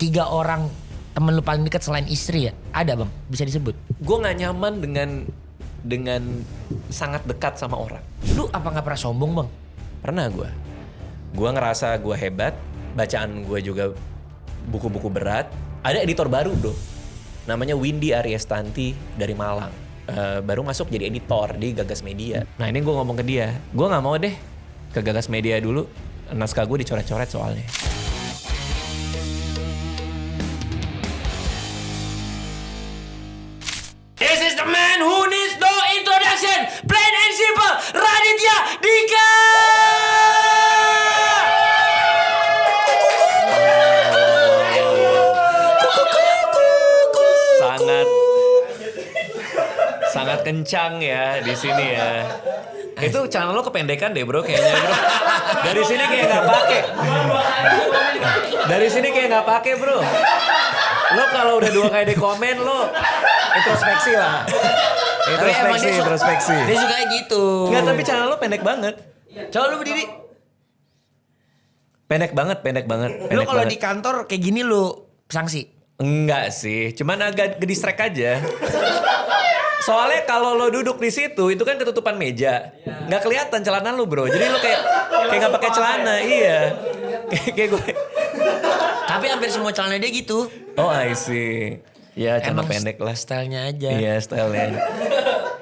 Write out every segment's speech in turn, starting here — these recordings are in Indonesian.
3 orang temen lu paling dekat selain istri ya? Ada bang, bisa disebut? Gue nggak nyaman dengan sangat dekat sama orang. Lu apa nggak pernah sombong bang? Pernah gue. Gue ngerasa gue hebat. Bacaan gue juga buku-buku berat. Ada editor baru bro. Namanya Windy Ariestanti dari Malang. Baru masuk jadi editor di Gagas Media. Nah ini gue ngomong ke dia. Gue nggak mau deh ke Gagas Media dulu. Naskah gue dicoret-coret soalnya. This is the man who needs no introduction. Plain and simple, Raditya Dika. Sangat kencang ya di sini ya. Itu channel lo kependekan deh bro kayaknya bro. Dari sini kayak nggak pakai. Dari sini kayak nggak pakai bro. Lo kalau udah 2 kali di komen lo introspeksi lah. Introspeksi. Dia suka gitu. Nggak, tapi channel lo pendek banget. Coba lu berdiri. Pendek banget. Lu kalau di kantor kayak gini lu sanksi? Enggak sih, cuman agak ke-distract aja. Soalnya kalau lo duduk di situ itu kan ketutupan meja, nggak kelihatan celana lo bro. Jadi lo kayak nggak pakai celana, iya. Kayak gue. Tapi hampir semua celana dia gitu. Oh I see. Ya celana Emang pendek lah. Stylenya aja. Iya stylenya.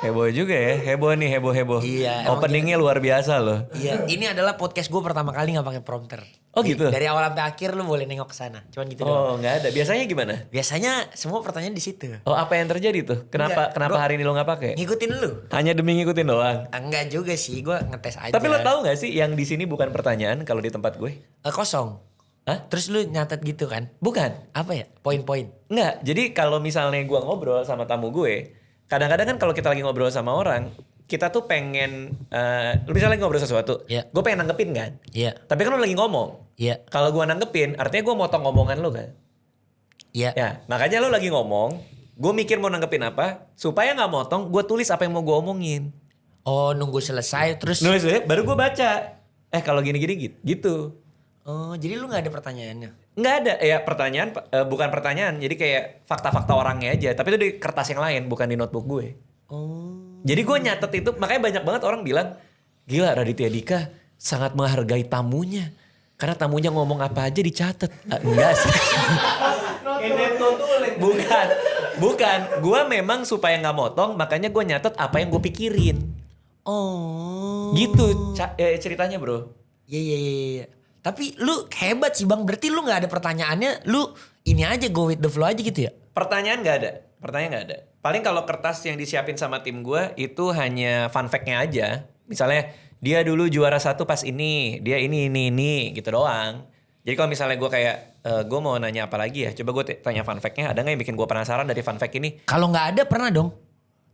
Heboh juga ya, heboh nih, heboh. Iya. Openingnya luar biasa loh. Iya, ini adalah podcast gue pertama kali nggak pakai prompter. Oh gitu? Dari awal sampai akhir lu boleh nengok ke sana. Cuman gitu Oh doang. nggak ada. Biasanya gimana? Biasanya semua pertanyaan di situ. Oh apa yang terjadi tuh? Kenapa Enggak, hari ini lo nggak pakai? Ngikutin lu. Hanya demi ngikutin doang. Enggak juga sih, gue ngetes aja. Tapi lo tahu nggak sih yang di sini bukan pertanyaan kalau di tempat gue? Kosong. Hah? Terus lu nyatet gitu kan? Bukan. Apa ya? Poin-poin. Enggak, jadi kalau misalnya gue ngobrol sama tamu gue, kadang-kadang kan kalau kita lagi ngobrol sama orang, kita tuh pengen, lu misalnya lagi ngobrol sesuatu, Iya. gue pengen nanggepin kan? Iya. Tapi kan lu lagi ngomong. Iya. Kalau gue nanggepin, artinya gue motong ngomongan lu kan? Iya. Ya, makanya lu lagi ngomong, gue mikir mau nanggepin apa, supaya nggak motong, gue tulis apa yang mau gue omongin. Oh, nunggu selesai terus. Nulis ya, baru gue baca. Kalau gini-gini gitu. Oh, jadi lu nggak ada pertanyaannya? Nggak ada, ya pertanyaan, bukan pertanyaan, jadi kayak fakta-fakta orangnya aja. Tapi itu di kertas yang lain, bukan di notebook gue. Oh. Jadi gue nyatet itu, makanya banyak banget orang bilang, gila Raditya Dika sangat menghargai tamunya. Karena tamunya ngomong apa aja dicatat. Enggak sih. Bukan. Gue memang supaya nggak motong, makanya gue nyatet apa yang gue pikirin. Oh. Gitu ceritanya bro. Iya. Tapi lu hebat sih bang, berarti lu gak ada pertanyaannya, lu ini aja go with the flow aja gitu ya? Pertanyaan nggak ada. Paling kalau kertas yang disiapin sama tim gue itu hanya fun fact-nya aja. Misalnya dia dulu juara 1 pas ini, dia ini gitu doang. Jadi kalau misalnya gue kayak, gue mau nanya apa lagi ya, coba gue tanya fun fact-nya, ada gak yang bikin gue penasaran dari fun fact ini? Kalau gak ada pernah dong?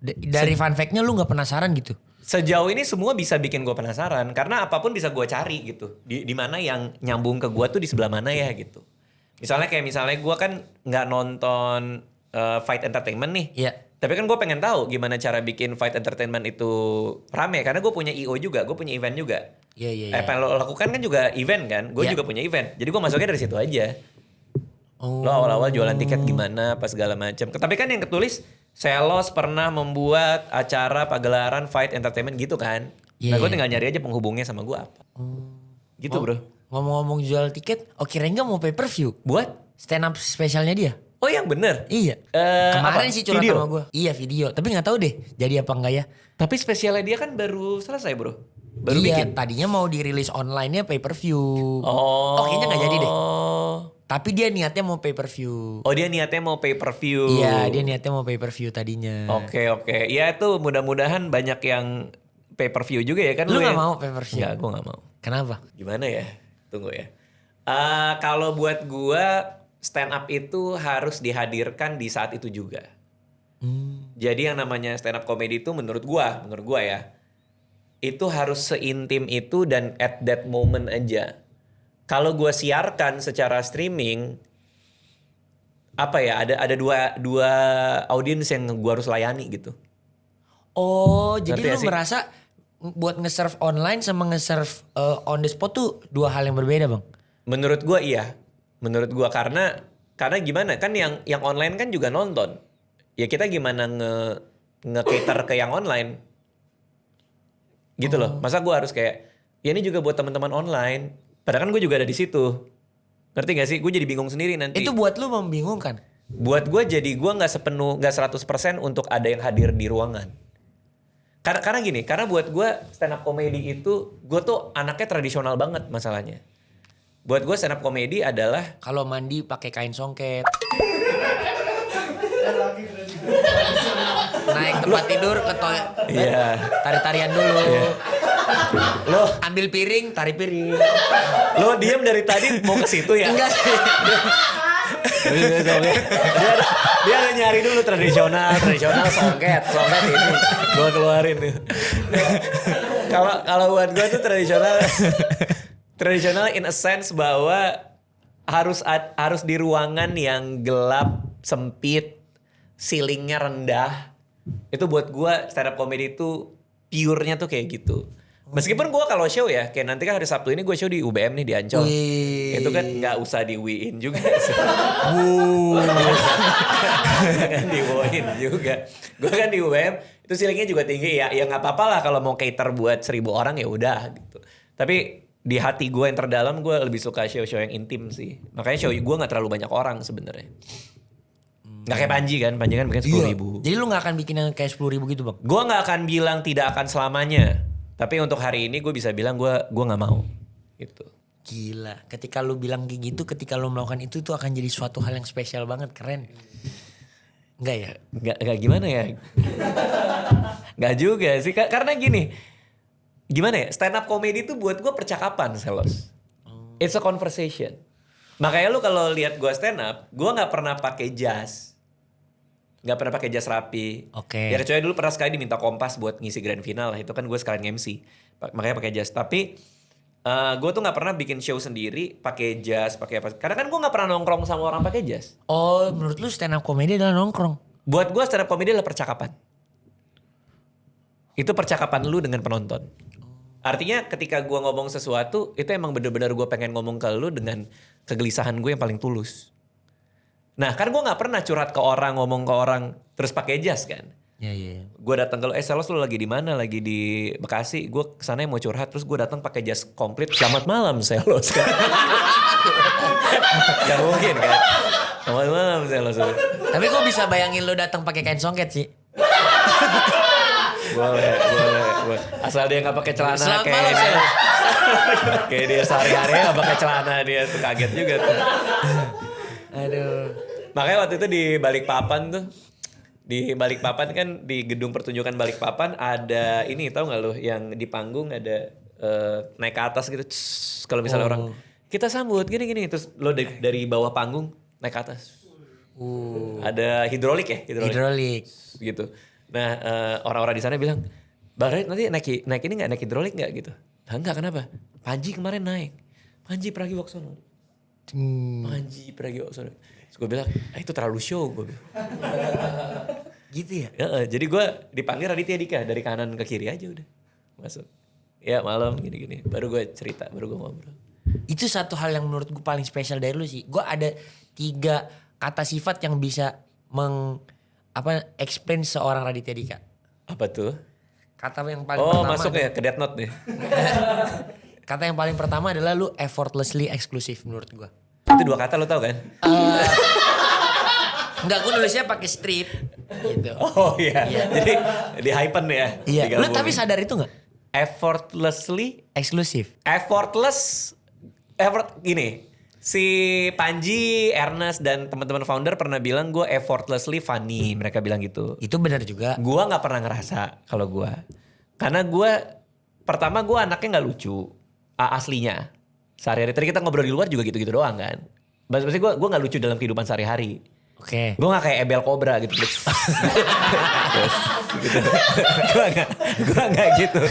Dari fun fact-nya lu gak penasaran gitu? Sejauh ini semua bisa bikin gue penasaran, karena apapun bisa gue cari gitu. Di mana yang nyambung ke gue tuh di sebelah mana ya gitu. Misalnya gue kan nggak nonton Fight Entertainment nih. Iya. Tapi kan gue pengen tahu gimana cara bikin Fight Entertainment itu rame. Karena gue punya IO juga, gue punya event juga. Iya. Apa yang lo lakukan kan juga event kan? Gue Iya. juga punya event. Jadi gue masuknya dari situ aja. Oh. Lo awal-awal jualan tiket gimana, pas segala macam. Tapi kan yang ketulis, Selos pernah membuat acara pagelaran Fight Entertainment gitu kan. Iya, Nah gue iya. tinggal nyari aja penghubungnya sama gue apa. Gitu bro. Ngomong-ngomong jual tiket, kirain gak mau pay per view? Buat? Stand up spesialnya dia? Oh yang bener? Iya. Kemarin apa? sih curhat Video? sama gue. Iya video, tapi gak tahu deh jadi apa enggak ya. Tapi spesialnya dia kan baru selesai bro. Baru iya, bikin. tadinya mau dirilis online-nya pay per view. Oh. Kayaknya gak jadi deh. Tapi dia niatnya mau pay per view. Oh dia niatnya mau pay per view. Iya, dia niatnya mau pay per view tadinya. Oke. Ya itu mudah-mudahan banyak yang pay per view juga ya kan. Lu ya? gak mau pay per view? Enggak, gue gak mau. Kenapa? Gimana ya? Tunggu ya. Kalau buat gue stand up itu harus dihadirkan di saat itu juga. Jadi yang namanya stand up comedy itu menurut gue ya. Itu harus seintim itu dan at that moment aja. Kalau gue siarkan secara streaming, apa ya? Ada dua audiens yang gue harus layani gitu. Oh, jadi Ngerti lu gak sih? merasa buat nge-serve online sama nge-serve on the spot tuh 2 hal yang berbeda bang? Menurut gue iya. Menurut gue karena Karena gimana kan yang online kan juga nonton. Ya kita gimana nge-cater ke yang online. Gitu loh. Masa gue harus kayak ya ini juga buat teman-teman online. Padahal kan gue juga ada di situ. Ngerti gak sih? Gue jadi bingung sendiri nanti. Itu buat lu membingungkan. Buat gue jadi gue nggak 100% untuk ada yang hadir di ruangan. Karena gini, karena buat gue stand up comedy itu gue tuh anaknya tradisional banget masalahnya. Buat gue stand up comedy adalah Kalau mandi pakai kain songket. Naik tempat tidur ke toilet. Iya. Tari-tarian dulu. Lo Ambil piring, tari piring. lo diam dari tadi mau ke situ ya? Enggak sih. Dia ada nyari dulu tradisional songket ini gue keluarin nih. Kalau buat gue tuh tradisional in a sense bahwa harus di ruangan yang gelap, sempit, ceilingnya rendah. Itu buat gue stand up comedy itu pure-nya tuh kayak gitu. Meskipun gue kalau show ya, kayak nanti kan hari Sabtu ini gue show di UBM nih di Ancol. Itu kan nggak usah di WIN juga. Kan di WIN juga. Gue kan di UBM, itu ceilingnya juga tinggi ya. Ya nggak apa-apa lah kalau mau cater buat 1.000 orang ya udah gitu. Tapi di hati gue yang terdalam gue lebih suka show-show yang intim sih. Makanya show gue nggak terlalu banyak orang sebenarnya. Nggak kayak Panji kan bikin 10.000. Jadi lu gak akan bikin yang kayak 10.000 gitu bang? Gue nggak akan bilang tidak akan selamanya. Tapi untuk hari ini gue bisa bilang gue nggak mau gitu. Gila, ketika lu bilang kayak gitu, ketika lu melakukan itu akan jadi suatu hal yang spesial banget, keren. Enggak ya? Nggak gimana ya? Nggak juga sih, karena gini. Gimana ya, stand up comedy itu buat gue percakapan, Selos. It's a conversation. Makanya lu kalau lihat gue stand up, gue nggak pernah pakai jas. Nggak pernah pakai jas rapi. Oke. Ya kecuali dulu pernah sekali diminta Kompas buat ngisi grand final lah. Itu kan gue sekalian MC. Makanya pakai jas. Tapi gue tuh nggak pernah bikin show sendiri pakai jas, pakai apa. Karena kan gue nggak pernah nongkrong sama orang pakai jas. Oh, menurut lu stand up comedy adalah nongkrong? Buat gue stand up comedy adalah percakapan. Itu percakapan lu dengan penonton. Artinya ketika gue ngomong sesuatu, itu emang bener-bener gue pengen ngomong ke lu dengan kegelisahan gue yang paling tulus. Nah kan gue gak pernah curhat ke orang, ngomong ke orang terus pakai jas kan. Iya. Gue datang ke lu, Selos lu lagi di mana? Lagi di Bekasi. Gue kesana mau curhat, terus gue datang pakai jas komplit. Selamat malam Selos kan. Gak mungkin kan. Selamat malam Selos. Tapi gue bisa bayangin lu datang pakai kain songket sih. Boleh. Asal dia gak pakai celana Selamat kayak malam, dia. Selos. Kayak dia sehari-hari gak pakai celana, dia tuh kaget juga tuh. Aduh. Makanya waktu itu di Balikpapan tuh. Di Balikpapan kan di gedung pertunjukan Balikpapan ada ini, tahu nggak lo, yang di panggung ada naik ke atas gitu. Kalau misalnya orang kita sambut gini terus lo dari bawah panggung naik ke atas. Ada hidrolik ya, Hidrolik. gitu. Nah orang-orang di sana bilang, Bang Red nanti naik ini nggak, naik hidrolik nggak gitu? Nah, enggak, kenapa? Panji kemarin naik. Panji Pragiwaksono. Panji Pragiwaksono. Terus gue bilang, itu terlalu show gue bilang. Gitu ya? Jadi gue dipanggil Raditya Dika dari kanan ke kiri aja udah masuk. Ya malam gini-gini. Baru gue cerita, baru gue ngobrol. Itu satu hal yang menurut gue paling spesial dari lu sih. Gue ada 3 kata sifat yang bisa explain seorang Raditya Dika. Apa tuh? Kata yang paling pertama. Masuk ya ke Death Note nih. Kata yang paling pertama adalah lu effortlessly eksklusif menurut gue. Itu 2 kata lo tau kan? Enggak, gue nulisnya pakai strip gitu. Oh iya. Jadi di hypen ya. Iya. Lu digabungin. tapi sadar itu gak? Effortlessly. Eksklusif. Gini. Si Panji, Ernest dan teman-teman founder pernah bilang gue effortlessly funny. Mereka bilang gitu. Itu benar juga. Gue nggak pernah ngerasa kalau gue. Karena pertama gue anaknya nggak lucu. Aslinya. Sehari-hari. Tadi kita ngobrol di luar juga gitu-gitu doang kan. Maksudnya gue gak lucu dalam kehidupan sehari-hari. Oke. Gue gak kayak Ebel Cobra gitu. Gitu. Gue gak gitu.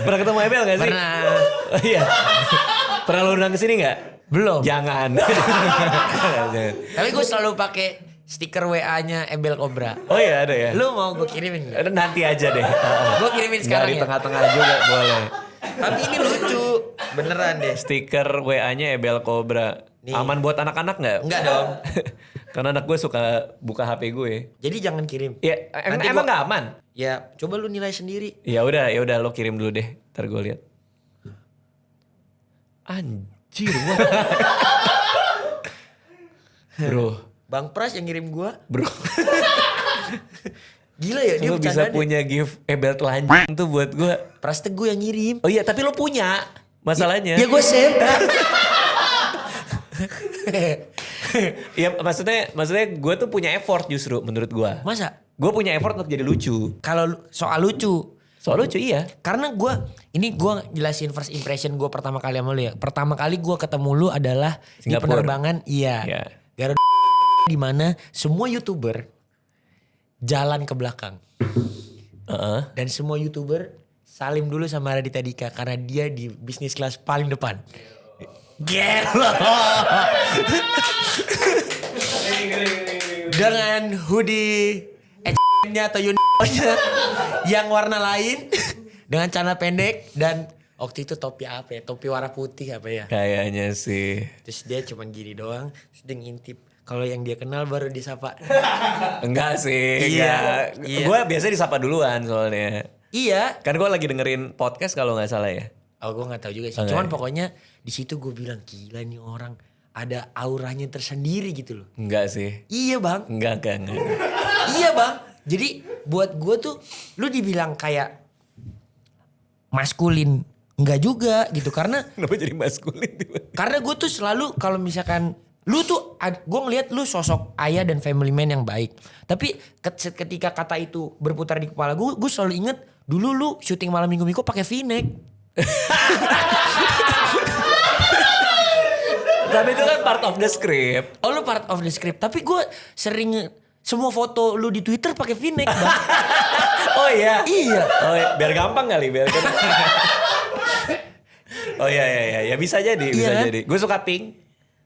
Pernah ketemu Ebel gak sih? Pernah. Oh, iya. Pernah lu undang kesini gak? Belum. Jangan. Tapi gue selalu pakai stiker WA-nya Ebel Cobra. Oh iya ada ya? Lu mau gue kirimin gak? Nanti aja deh. Gue kirimin sekarang Di ya. tengah-tengah juga boleh. Tapi ini lucu. Beneran deh. Stiker WA-nya Ebel Cobra. Nih. Aman buat anak-anak nggak? Enggak dong. Karena anak gue suka buka HP gue. Jadi jangan kirim. Ya, Nanti emang gua- nggak aman? Ya coba lu nilai sendiri. Ya udah lo kirim dulu deh. Ntar gue lihat. Anjir, gua. Bro, Bang Pras yang ngirim gua. bro. Gila ya dia Lo bisa bercanda deh. punya gift belt telanjang tuh buat gue. Pras Teguh yang ngirim. Oh iya, tapi lo punya. Masalahnya. Ya gue save. Ya maksudnya gue tuh punya effort justru menurut gue. Masa? Gue punya effort untuk jadi lucu. Kalau soal lucu. Soal lucu iya. Karena gue jelasin first impression gue pertama kali sama lu ya. Pertama kali gue ketemu lu adalah di Singapura. penerbangan. Iya. Iya. Gara di mana semua YouTuber jalan ke belakang. Heeh. Dan semua YouTuber salim dulu sama Raditya Dika karena dia di bisnis kelas paling depan. Gelo. Dengan hoodie nya atau uniformnya yang warna lain dengan celana pendek dan waktu itu topi apa ya? Topi warna putih apa ya? Kayaknya sih. Terus dia cuman gini doang, terus dia ngintip. Kalau yang dia kenal baru disapa. Enggak sih. Iya, enggak. iya. Gue biasanya disapa duluan soalnya. Iya. Kan gue lagi dengerin podcast kalau nggak salah ya. Oh gue gak tahu juga sih. Enggak Cuman ya? pokoknya di situ gue bilang gila nih orang ada auranya tersendiri gitu loh. Enggak sih. Iya bang. Enggak. Iya bang. Jadi buat gue tuh lu dibilang kayak maskulin. Enggak juga gitu karena Kenapa jadi maskulin tiba? karena gue tuh selalu kalau misalkan lu tuh gue ngelihat lu sosok ayah dan family man yang baik. Tapi ketika kata itu berputar di kepala gue selalu inget dulu lu syuting malam minggu pakai V-neck. Tapi itu kan part of the script. Oh lu part of the script. Tapi gue sering semua foto lu di Twitter pakai V-neck bang. Oh iya. Iya. Oh iya. Biar gampang kali biar. Oh iya ya bisa jadi Iya kan? jadi. Gue suka pink.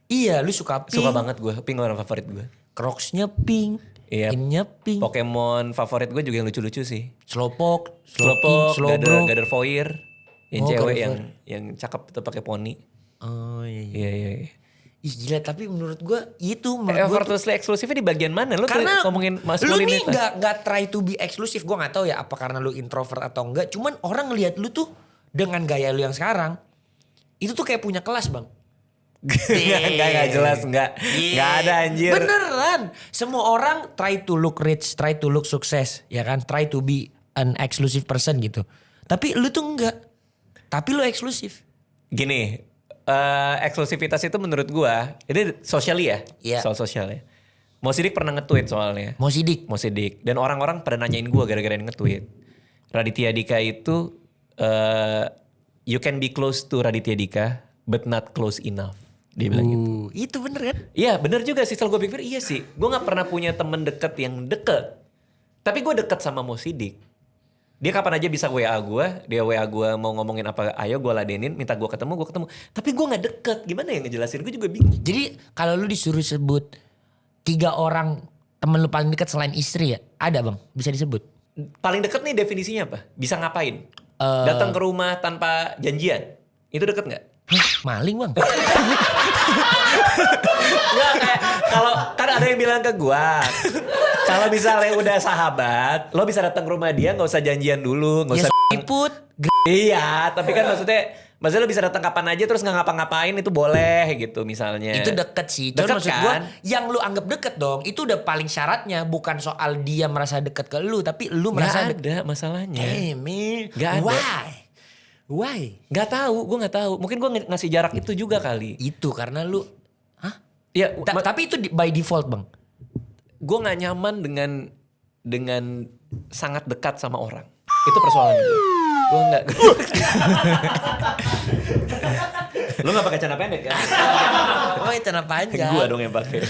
Iya lu suka pink. Suka banget gue. Pink warna favorit gue. Crocs-nya pink. Iya. Ininya pink. Pokemon favorit gue juga yang lucu-lucu sih. Slowpoke. Slowpoke, Slowbro. Gader Foyer. Yang Oh, cewek Gardevoir. yang cakep tuh pakai poni. Oh iya. Iya. Ih gila tapi menurut gue itu menurut gue Effortlessly eksklusifnya di bagian mana? Lu tuh karena ngomongin lu nih maskulinitas. nggak try to be eksklusif. Gue nggak tahu ya apa karena lu introvert atau enggak. Cuman orang ngelihat lu tuh dengan gaya lu yang sekarang itu tuh kayak punya kelas bang. Enggak jelas enggak. Enggak ada anjir. Beneran. Semua orang try to look rich, try to look sukses, ya kan? Try to be an exclusive person gitu. Tapi lu tuh enggak. Tapi lu eksklusif. Gini, eksklusivitas itu menurut gua, ini socially ya? Iya. Soal sosial ya. Mo Sidik pernah nge-tweet soalnya. Mau sidik. Mo Sidik. Dan orang-orang pada nanyain gua gara-gara dia nge-tweet. Raditya Dika itu, you can be close to Raditya Dika, but not close enough. Dia bilang gitu. Itu bener kan? Iya bener juga sih, setelah gue pikir iya sih. Gue gak pernah punya temen deket yang deket. Tapi gue deket sama Mo Sidik. Dia kapan aja bisa WA gue, dia WA gue mau ngomongin apa, ayo gue ladenin, minta gue ketemu. Tapi gue gak deket, gimana ya ngejelasin, gue juga bingung. Jadi kalau lu disuruh sebut 3 orang temen lu paling dekat selain istri ya, ada bang? Bisa disebut? Paling deket nih definisinya apa? Bisa ngapain? Datang ke rumah tanpa janjian, itu deket gak? Hah, maling bang? Enggak kayak kalau kan ada yang bilang ke gua kalau misalnya udah sahabat lo bisa datang ke rumah dia nggak usah janjian dulu nggak Ya usah siput. iya tapi kan maksudnya lo bisa datang kapan aja terus nggak ngapa-ngapain itu boleh gitu misalnya Itu deket sih. Cuman Deket maksud kan? gue yang lu anggap deket dong. Itu udah paling syaratnya. Bukan soal dia merasa deket ke lu. Tapi lu merasa nggak ada masalahnya man. Nggak ada. Why? nggak tahu gue nggak tahu mungkin gue ngasih jarak itu juga kali Itu karena lu. Hah? ya Tapi itu by default bang. gue nggak nyaman dengan sangat dekat sama orang itu persoalan gue nggak lu nggak pakai celana pendek kan Oh celana panjang. gue dong yang pakai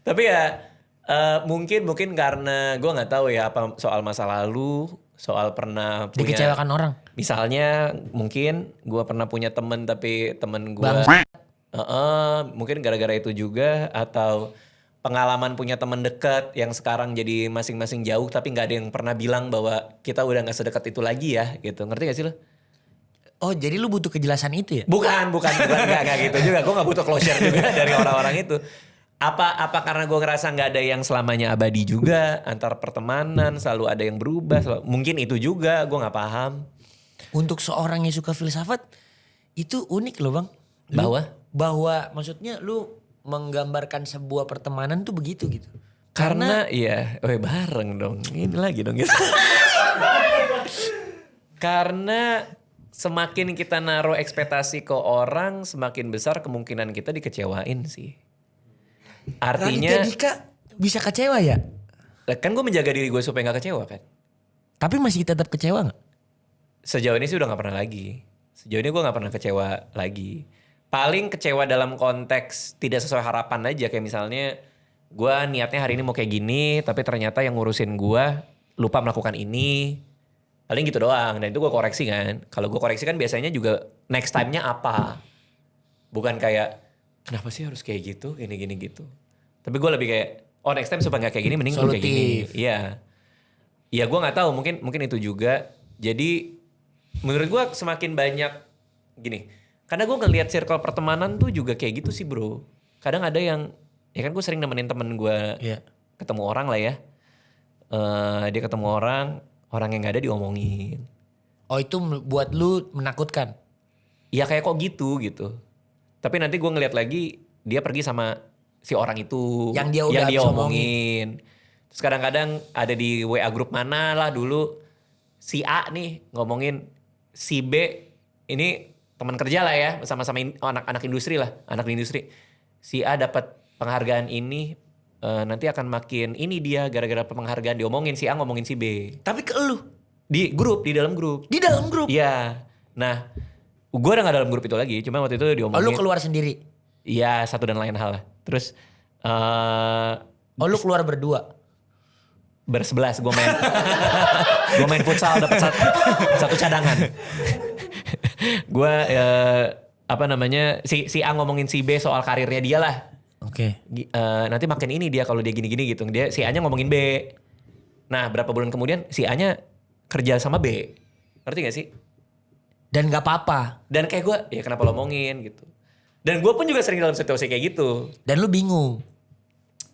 tapi ya mungkin karena gue nggak tahu ya apa soal masa lalu soal pernah punya Dikecewakan orang. misalnya mungkin gue pernah punya temen tapi temen gue mungkin gara-gara itu juga atau pengalaman punya teman dekat yang sekarang jadi masing-masing jauh tapi nggak ada yang pernah bilang bahwa kita udah nggak sedekat itu lagi ya gitu ngerti gak sih lo? Oh jadi lu butuh kejelasan itu ya? Bukan enggak gitu juga. Gue gak butuh closure juga dari orang-orang itu. Apa karena gue ngerasa nggak ada yang selamanya abadi juga, antar pertemanan selalu ada yang berubah. Mungkin itu juga gue nggak paham. Untuk seorang yang suka filsafat itu unik loh bang. Bahwa maksudnya lu menggambarkan sebuah pertemanan tuh begitu gitu. Karena iya, bareng dong. Ini lagi dong gitu. Karena semakin kita naruh ekspektasi ke orang, semakin besar kemungkinan kita dikecewain sih. Artinya Raditya Dika bisa kecewa ya? kan gue menjaga diri gue supaya gak kecewa kan. Tapi masih tetap kecewa gak? Sejauh ini sih udah gak pernah lagi. Sejauh ini gue gak pernah kecewa lagi. Paling kecewa dalam konteks tidak sesuai harapan aja. Kayak misalnya gue niatnya hari ini mau kayak gini, tapi ternyata yang ngurusin gue lupa melakukan ini. Paling gitu doang. Dan itu gue koreksi kan. Kalau gue koreksi kan biasanya juga next time-nya apa. Bukan kayak kenapa sih harus kayak gitu, gini-gini gitu. Tapi gue lebih kayak next time supaya gak kayak gini mending lu kayak gini. Iya. Ya gue gak tahu mungkin itu juga. Jadi menurut gue semakin banyak gini. Karena gue ngeliat circle pertemanan tuh juga kayak gitu sih bro. Kadang ada yang, ya kan gue sering nemenin temen gue ketemu orang lah ya. Dia ketemu orang yang gak ada diomongin. Oh itu buat lu menakutkan? Ya kayak kok gitu. Tapi nanti gue ngeliat lagi dia pergi sama si orang itu. Yang dia omongin. Terus kadang-kadang ada di WA grup mana lah dulu. Si A nih ngomongin si B ini teman kerja lah ya, sama-sama anak industri lah, anak di industri. Si A dapat penghargaan ini, nanti akan makin ini dia gara-gara penghargaan diomongin. Si A ngomongin si B. Tapi ke lu? Di dalam grup. Di dalam grup? Iya. Nah, gue udah gak dalam grup itu lagi, cuma waktu itu diomongin. Oh lu keluar sendiri? Iya, satu dan lain hal lah. Terus, lu keluar berdua? Bersebelas gue main. Gue main futsal dapat satu cadangan. Gue si A ngomongin si B soal karirnya dia lah. Oke. Nanti makin ini dia kalau dia gini-gini gitu. Dia si A-nya ngomongin B. Nah, berapa bulan kemudian si A-nya kerja sama B. Ngerti gak sih? Dan gak apa-apa. Dan kayak gue, ya kenapa lo ngomongin gitu. Dan gue pun juga sering dalam situasi kayak gitu. Dan lu bingung?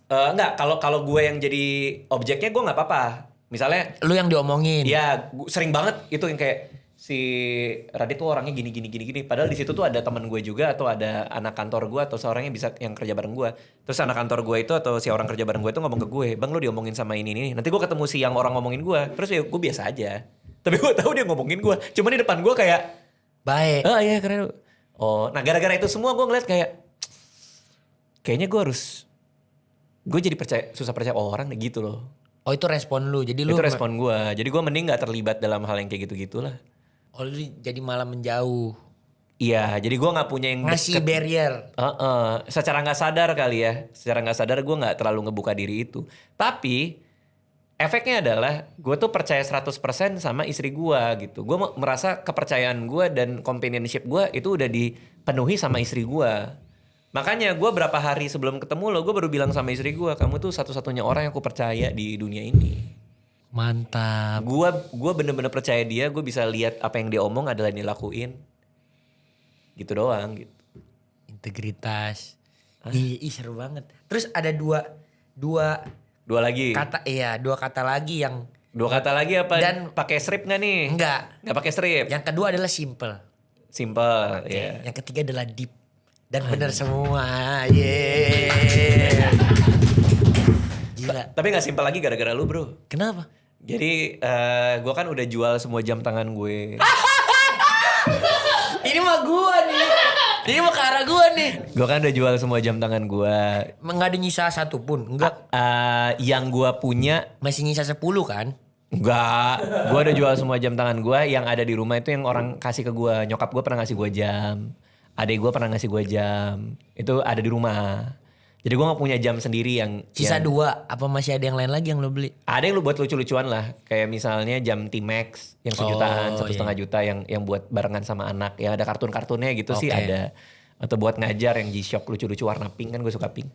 Enggak, kalau gue yang jadi objeknya gue gak apa-apa. Misalnya lu yang diomongin. Ya, sering banget itu yang kayak si Radit tuh orangnya gini. Padahal di situ tuh ada teman gue juga atau ada anak kantor gue atau seorang yang bisa yang kerja bareng gue. Terus anak kantor gue itu atau si orang kerja bareng gue itu ngomong ke gue, "Bang, lu diomongin sama ini." Nanti gue ketemu si yang orang ngomongin gue. Terus ya gue biasa aja. Tapi gue tahu dia ngomongin gue. Cuman di depan gue kayak baik. Oh iya keren. Oh, nah gara-gara itu semua gue ngeliat kayaknya gue jadi susah percaya orang gitu loh. Oh itu respon lu. Jadi itu respon gue. Jadi gue mending gak terlibat dalam hal yang kayak gitu-gitulah. Oh lu jadi malah menjauh. Iya, jadi gue gak punya yang ngasih barrier. Secara gak sadar kali ya. Secara gak sadar gue gak terlalu ngebuka diri itu. Tapi efeknya adalah gue tuh percaya 100% sama istri gue gitu. Gue merasa kepercayaan gue dan companionship gue itu udah dipenuhi sama istri gue. Makanya gue berapa hari sebelum ketemu lo, gue baru bilang sama istri gue, kamu tuh satu-satunya orang yang aku percaya di dunia ini. Mantap. Gue bener-bener percaya dia, gue bisa lihat apa yang dia omong adalah yang dilakuin. Gitu doang gitu. Integritas. Ih seru banget. Terus ada dua lagi. Dua kata lagi yang. Dua kata lagi apa? Dan pakai strip nggak nih? Enggak. Nggak pakai strip. Yang kedua adalah simple. Simple. Okay. Yeah. Yang ketiga adalah deep. Dan benar semua. Yeah. Gila. Tapi gak simpel lagi gara-gara lu bro. Kenapa? Jadi gue kan udah jual semua jam tangan gue. Ini mah gue nih. Ini mah ke arah gue nih. Gue kan udah jual semua jam tangan gue. Nggak ada nyisa satu pun? Enggak. Yang gue punya. Masih nyisa 10 kan? Enggak. Gue udah jual semua jam tangan gue. Yang ada di rumah itu yang orang kasih ke gue. Nyokap gue pernah ngasih gue jam. Adek gue pernah ngasih gue jam. Itu ada di rumah. Jadi gue gak punya jam sendiri yang... Sisa 2. Apa masih ada yang lain lagi yang lo beli? Ada yang lo buat lucu-lucuan lah. Kayak misalnya jam T-Max. Yang sejutaan, 1,5 juta. Yang buat barengan sama anak. Yang ada kartun-kartunnya gitu sih ada. Atau buat ngajar yang G-Shock lucu-lucu warna pink. Kan gue suka pink.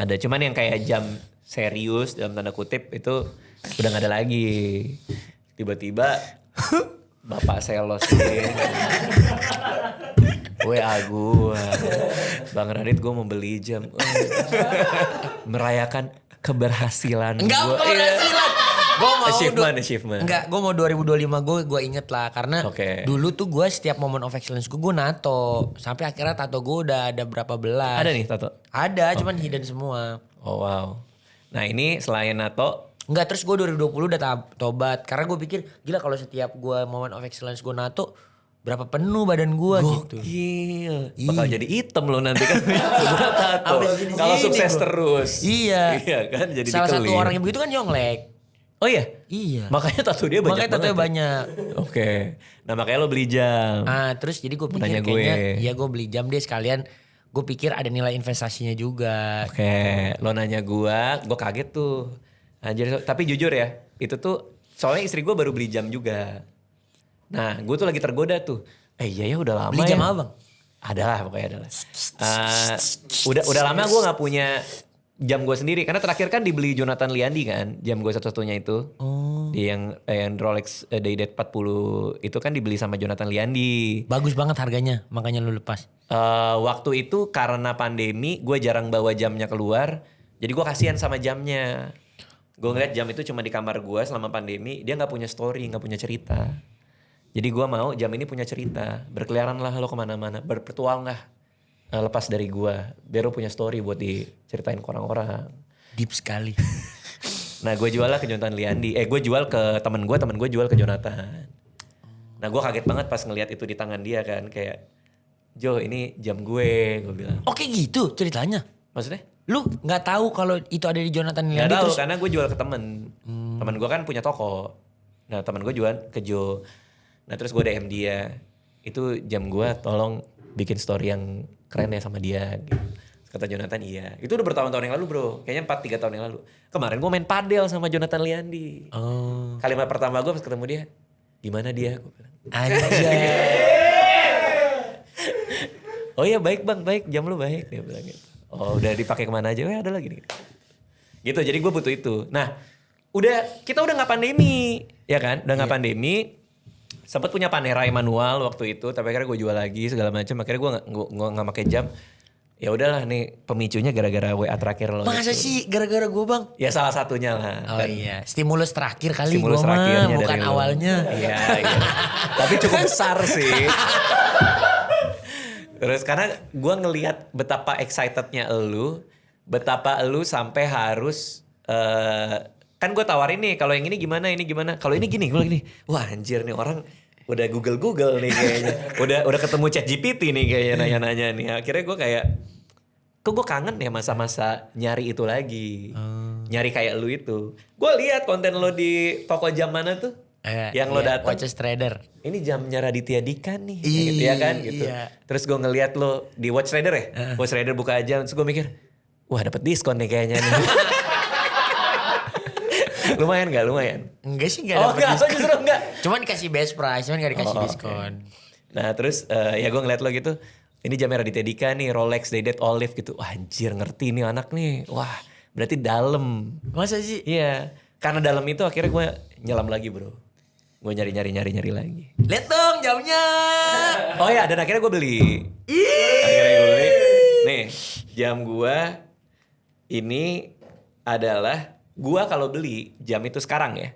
Ada. Cuman yang kayak jam serius dalam tanda kutip itu udah gak ada lagi. Tiba-tiba... Bapak Selos ini. WA gue. Bang Radit gue mau beli jam. Merayakan keberhasilan gue. Enggak keberhasilan. Gue mau Achievement. Enggak, gue mau 2025 gue inget lah. Karena dulu tuh gue setiap moment of excellence gue nato. Sampai akhirnya tato gue udah ada berapa belas. Ada nih tato? Ada, cuman hidden semua. Oh wow. Nah ini selain nato. Enggak, terus gue 2020 udah tobat. Karena gue pikir gila kalau setiap gue moment of excellence gue nato. Berapa penuh badan gue gitu. Gokil. Bakal jadi item loh nanti kan. Tato. Kalau sukses terus. Iya. Iya kan jadi salah dikelir. satu orang yang begitu kan Yonglek. Oh iya? Iya. Makanya tato dia banyak Makanya tatonya banyak. Oke. Nah makanya lo beli jam. Terus jadi gue pikir Nanya kayaknya gue. ya gue beli jam deh sekalian. Gue pikir ada nilai investasinya juga. Oke. Lo nanya gue kaget tuh. Anjir, tapi jujur ya. Itu tuh soalnya istri gue baru beli jam juga. Nah gue tuh lagi tergoda tuh. Iya ya udah lama Beli jam ya. apa bang? Adalah pokoknya adalah. Udah lama gue gak punya jam gue sendiri. Karena terakhir kan dibeli Jonathan Liandi kan. Jam gue satu-satunya itu. Di yang Rolex Day-Date 40 itu kan dibeli sama Jonathan Liandi. Bagus banget harganya makanya lu lepas. Waktu itu karena pandemi gue jarang bawa jamnya keluar. Jadi gue kasihan sama jamnya. Gue ngeliat jam itu cuma di kamar gue selama pandemi. Dia gak punya story, gak punya cerita. Jadi gue mau jam ini punya cerita. Berkeliaran lah lo kemana-mana. Berpetualang lah. Lepas dari gue. Biar lo punya story buat diceritain ke orang-orang. Deep sekali. Nah gue jual lah ke Jonathan Liandi. Gue jual ke temen gue jual ke Jonathan. Nah gue kaget banget pas ngeliat itu di tangan dia kan. Kayak, Jo ini jam gue bilang. Oke gitu ceritanya. Maksudnya? Lu gak tahu kalau itu ada di Jonathan Gak Liandi tahu terus. karena gue jual ke temen. Temen gue kan punya toko. Nah temen gue jual ke Jo. Nah terus gue DM dia. Itu jam gue tolong bikin story yang keren ya sama dia. Gitu. Kata Jonathan iya. Itu udah bertahun-tahun yang lalu bro. Kayaknya 4-3 tahun yang lalu. Kemarin gue main padel sama Jonathan Liandi. Kalimat pertama gue pas ketemu dia. Gimana dia? Gue bilang. Anjay. Oh iya baik bang, baik. Jam lu baik. Dia bilang gitu. Oh udah dipakai kemana aja? Ada lagi nih. Gitu jadi gue butuh itu. Nah kita udah gak pandemi. Ya kan? Udah gak pandemi. Sempet punya Panerai manual waktu itu. Tapi akhirnya gue jual lagi segala macam. Akhirnya gue gak pakai jam. Ya udahlah nih pemicunya gara-gara WA terakhir lo. Masa sih gara-gara gue bang? Ya salah satunya lah. Oh kan. iya, stimulus terakhir kali gue terakhirnya bukan dari awalnya. Iya. Tapi cukup besar sih. Terus karena gue ngelihat betapa excitednya elu. Betapa elu sampai harus... kan gue tawarin nih kalau yang ini gimana. Kalau ini gini, gue gini. Wah anjir nih orang... Udah Google nih kayaknya. udah ketemu ChatGPT nih kayaknya nanya-nanya nih. Akhirnya gue kayak... Kok gue kangen ya masa-masa nyari itu lagi. Nyari kayak lu itu. Gue lihat konten lo di toko jam mana tuh. Yang lo datang. Watches Trader. Ini jamnya Raditya Dika nih. Iya, gitu ya kan gitu. iya. Terus gue ngeliat lo di Watch Trader ya. Watch Trader buka jam. Terus gue mikir. Wah dapet diskon nih kayaknya nih. Lumayan gak? Lumayan. Enggak sih gak dapet diskon. Justru enggak. Cuman dikasih best price, cuman gak dikasih diskon. Okay. Nah terus ya gue ngeliat lo gitu. Ini jamnya Raditya Dika nih, Rolex Day-Date Olive gitu. Wah anjir ngerti nih anak nih. Wah berarti dalam. Masa sih? Iya. Karena dalam itu akhirnya gue nyelam lagi bro. Gue nyari lagi. Lihat dong jamnya. Oh ya dan akhirnya gue beli. Akhirnya gue beli. Nih jam gue ini adalah gue kalau beli jam itu sekarang ya.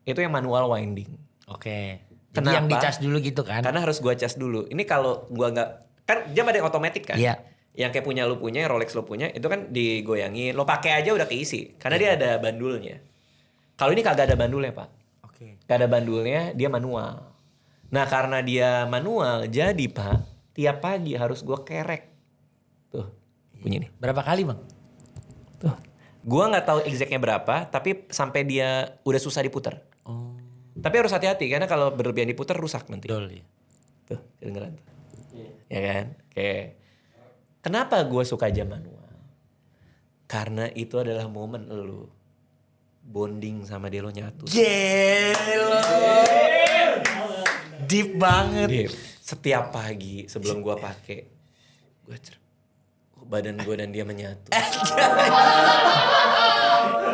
Itu yang manual winding. Oke. Jadi Kenapa? yang dicas dulu gitu kan? Karena harus gue cas dulu. Ini kalau gue nggak kan jam ada yang otomatis kan? Iya. Yang kayak punya lu punya, Rolex lu punya, itu kan digoyangin. Lo pakai aja udah keisi. Karena dia ada bandulnya. Kalau ini kagak ada bandulnya pak. Oke. Gak ada bandulnya, dia manual. Nah karena dia manual, jadi pak, tiap pagi harus gue kerek. Tuh, bunyi nih. Berapa kali bang? Tuh, gue nggak tahu exactnya berapa, tapi sampai dia udah susah diputar. Oh. Tapi harus hati-hati karena kalau berlebihan diputar rusak nanti. Betul ya. Tuh, kedengeran tuh. Ya kan? Oke. Kenapa gue suka jam manual? Karena itu adalah momen lu bonding sama dia lo nyatu. Gelo. Deep banget. Deep. Setiap pagi sebelum gue pakai, gue badan gue dan dia menyatu.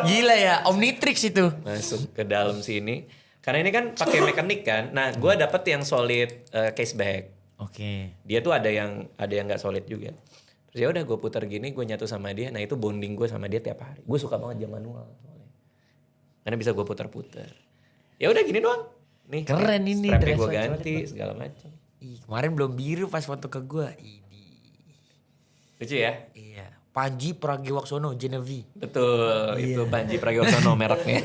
Gila ya, Omnitrix itu. Masuk ke dalam sini. Karena ini kan pakai mekanik kan. Nah, gue dapet yang solid case bag. Oke. Dia tuh ada yang nggak solid juga. Terus ya udah gue putar gini, gue nyatu sama dia. Nah itu bonding gue sama dia tiap hari. Gue suka banget jam manual soalnya. Karena bisa gue putar-putar. Ya udah gini doang. Nih. Keren ini strapnya dress gue code ganti segala macam. Ih, kemarin belum biru pas foto ke gue. Lucu ya? Iya. Panji Pragiwaksono, Genevieve. Betul. Itu Panji Pragiwaksono mereknya.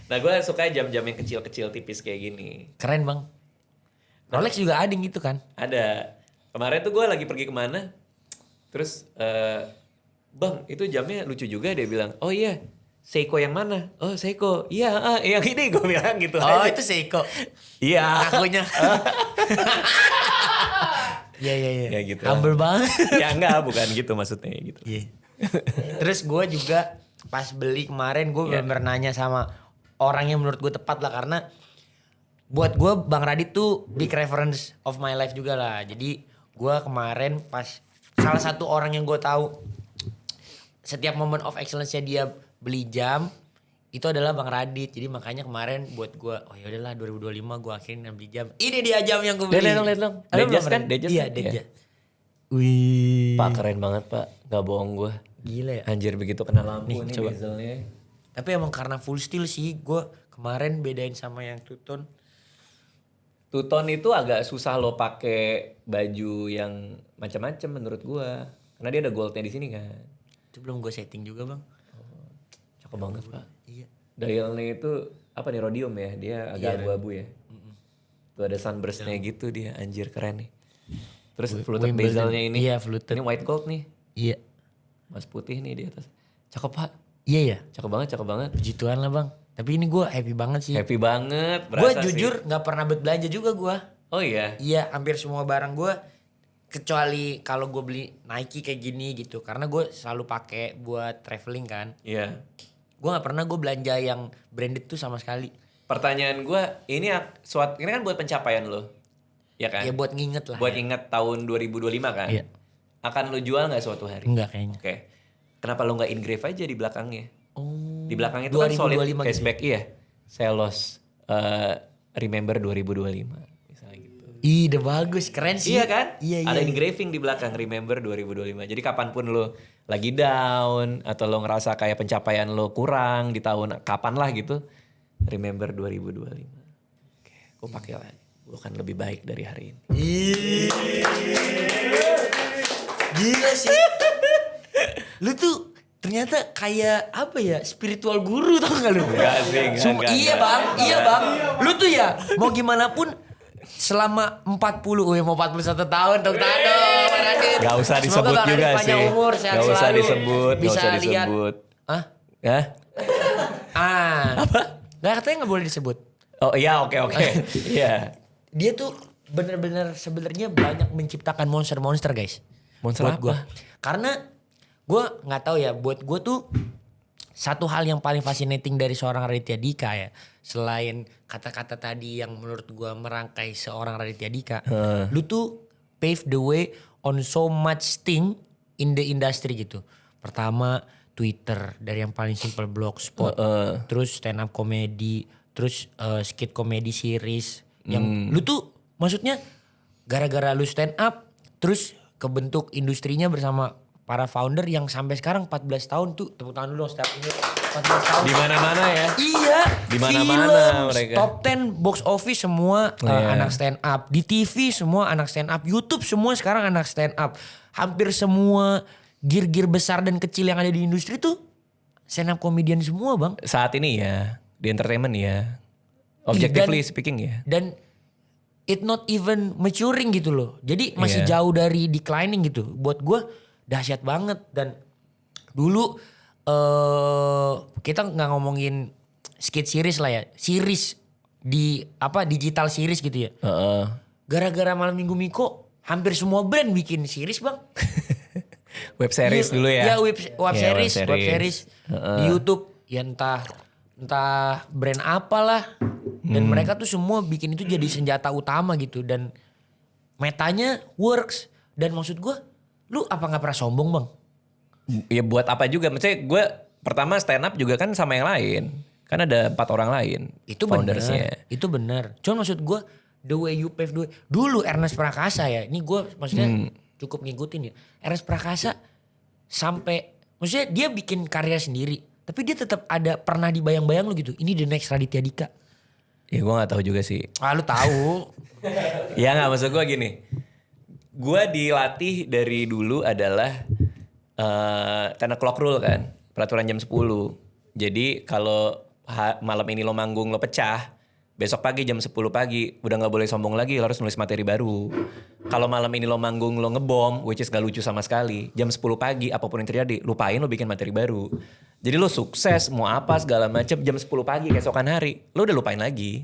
Nah gue suka jam-jam yang kecil-kecil tipis kayak gini. Keren bang. Rolex juga ada yang gitu kan? Ada. Kemarin tuh gue lagi pergi kemana. Terus bang itu jamnya lucu juga, dia bilang. Oh iya Seiko yang mana? Oh Seiko. Iya yang ini gue bilang gitu Oh aja. itu Seiko. Iya. Akunya. Iya. Ya gitu. Humble banget. Ya enggak bukan gitu maksudnya gitu. Iya. Terus gue juga pas beli kemarin gue bener-bener nanya sama orang yang menurut gue tepat lah, karena buat gue Bang Radit tuh big reference of my life juga lah. Jadi gue kemarin pas salah satu orang yang gue tahu setiap moment of excellence-nya dia beli jam itu adalah Bang Radit. Jadi makanya kemarin buat gue, oh ya udahlah 2025 gue akhirnya beli jam. Ini dia jam yang gue beli. Lihat dong. Ada Dejas belum, kan? Radit? Dejas Iya, kan? Dejas. Iya. Wih. Pak keren banget pak. Gak bohong gue. Gila ya. Anjir begitu kena lampu Nih, nih coba. bezelnya. Tapi emang karena full steel sih gue kemarin bedain sama yang two-tone. Two-tone itu agak susah lo pakai baju yang macam-macam menurut gua. Karena dia ada goldnya di sini kan. Itu belum gue setting juga bang. Cakep banget pak. Iya. Dialnya itu apa nih, rhodium ya? Dia agak Iya, abu-abu ya. Tuh ada sunburstnya gitu dia, anjir keren nih. Terus fluted bezelnya ini. Iya fluted. Ini white gold nih. Iya. Mas putih nih di atas. Cakep pak. Iya ya. Cakep banget, cakep banget. Puji Tuhan lah bang. Tapi ini gue happy banget sih. Happy banget. Gue Berasa jujur sih. nggak pernah belanja juga gue. Oh iya. Iya hampir semua barang gue kecuali kalau gue beli Nike kayak gini gitu. Karena gue selalu pakai buat traveling kan. Iya. Gue nggak pernah gue belanja yang branded tuh sama sekali. Pertanyaan gua, ini kan buat pencapaian lo. Ya kan? Ya buat nginget lah. Buat ya. ingat tahun 2025 kan? Iya. Akan lo jual gak suatu hari? Enggak kayaknya. Oke. Kenapa lo gak engrave aja di belakangnya? Oh. Di belakangnya itu kan solid 2025 gitu. cashback. Iya. Sales remember 2025. Misalnya gitu. Ih udah bagus. Keren sih. Iya kan? Iya. Ada engraving di belakang remember 2025. Jadi kapanpun lo lagi down atau lo ngerasa kayak pencapaian lo kurang di tahun kapan lah gitu. Remember 2025. Oke, gue pakai lagi. Gue akan lebih baik dari hari ini. Gila sih. Lu tuh ternyata kayak apa ya, spiritual guru tau gak lu? Enggak sih, enggak. Iya bang, iya bang. Lu tuh ya mau gimana pun selama 40, mau 41 tahun Tok Tado. Gak usah disebut Semoga Bang juga Radit panjang sih. umur, sehat Gak usah selalu. disebut, gak Bisa usah lihat. disebut. Hah? Hah? Apa? Gak, katanya gak boleh disebut. Oh iya, oke. Iya. Dia tuh bener-bener sebenarnya banyak menciptakan monster-monster guys. Monster buat apa? gua. Karena gue nggak tahu ya, buat gue tuh satu hal yang paling fascinating dari seorang Raditya Dika ya, selain kata-kata tadi yang menurut gue merangkai seorang Raditya Dika, lu tuh pave the way on so much thing in the industry gitu. Pertama Twitter, dari yang paling simple blogspot, terus stand up comedy, terus skit comedy series, yang lu tuh maksudnya gara-gara lu stand up terus kebentuk industrinya bersama para founder yang sampai sekarang 14 tahun tuh, tepuk tangan dulu setiap ini 14 tahun. Di mana-mana ya. Iya. Di mana-mana Film, mereka. Top 10 box office semua anak stand up. Di TV semua anak stand up. YouTube semua sekarang anak stand up. Hampir semua gear-gear besar dan kecil yang ada di industri tuh stand up comedian semua bang. Saat ini ya, di entertainment ya. Objectively speaking ya. Dan it not even maturing gitu loh. Jadi masih Iya. jauh dari declining gitu. Buat gue dahsyat banget. Dan dulu kita nggak ngomongin skit series lah ya. Series di digital series gitu ya. Gara-gara Malam Minggu Miko hampir semua brand bikin series bang. Web series Iya, dulu ya. Ya web Iya, series di YouTube ya entah brand apalah. Dan mereka tuh semua bikin itu jadi senjata utama gitu, dan metanya works. Dan maksud gue, lu apa nggak pernah sombong bang? Ya buat apa juga. Maksudnya gue pertama stand up juga kan sama yang lain. Kan ada 4 orang lain. Itu foundersnya. benar. Itu benar. Cuman maksud gue the way you pave the way. Dulu Ernest Prakasa ya. Ini gue maksudnya cukup ngikutin ya. Ernest Prakasa sampai maksudnya dia bikin karya sendiri. Tapi dia tetap ada pernah dibayang-bayang lu gitu. Ini the next Raditya Dika. Ya gue gak tahu juga sih. Ah lu tahu. Ya gak, maksud gue gini. Gue dilatih dari dulu adalah 10 o'clock rule kan. Peraturan jam 10. Jadi kalau malam ini lo manggung lo pecah. Besok pagi jam 10 pagi udah gak boleh sombong lagi, lo harus nulis materi baru. Kalau malam ini lo manggung lo ngebom, which is gak lucu sama sekali. Jam 10 pagi apapun yang terjadi, lupain lo bikin materi baru. Jadi lo sukses mau apa segala macem, jam 10 pagi keesokan hari lo udah lupain lagi.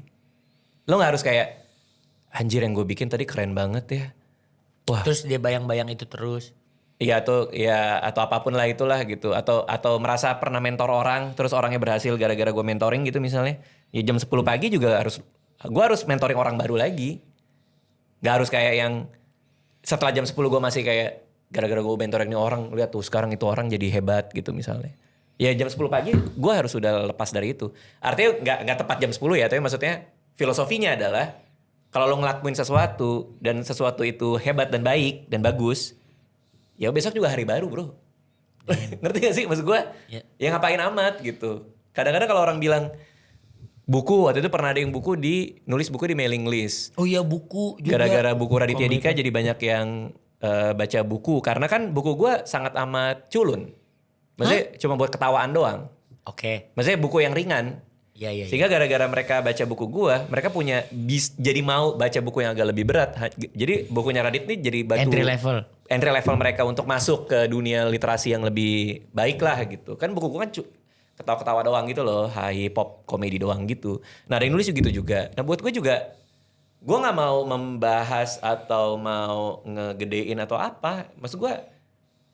Lo gak harus kayak anjir yang gue bikin tadi keren banget ya. Wah. Terus dia bayang-bayang itu terus. Iya atau apapun lah itulah gitu, atau merasa pernah mentor orang terus orangnya berhasil gara-gara gue mentoring gitu misalnya. Ya jam 10 pagi juga gue harus mentoring orang baru lagi. Gak harus kayak yang setelah jam 10 gue masih kayak gara-gara gue mentoring ini orang, lihat tuh sekarang itu orang jadi hebat gitu misalnya. Ya jam 10 pagi gue harus sudah lepas dari itu. Artinya gak tepat jam 10 ya, tapi maksudnya filosofinya adalah kalau lo ngelakuin sesuatu dan sesuatu itu hebat dan baik dan bagus, ya besok juga hari baru bro. Ngerti gak sih maksud gue? Ya ngapain amat gitu. Kadang-kadang kalau orang bilang buku, waktu itu pernah ada yang nulis buku di mailing list. Oh iya buku juga. Gara-gara buku Raditya Dika jadi banyak yang baca buku. Karena kan buku gue sangat amat culun. Maksudnya cuma buat ketawaan doang. Oke. Maksudnya buku yang ringan. Iya. Sehingga gara-gara mereka baca buku gue, mereka punya jadi mau baca buku yang agak lebih berat. Jadi bukunya Radit nih jadi batu Entry level mereka untuk masuk ke dunia literasi yang lebih baik lah gitu. Kan buku gue kan ketawa-ketawa doang gitu loh, hip hop komedi doang gitu. Nah ada yang nulis gitu juga. Nah buat gue juga, gue nggak mau membahas atau mau ngegedein atau apa. Maksud gue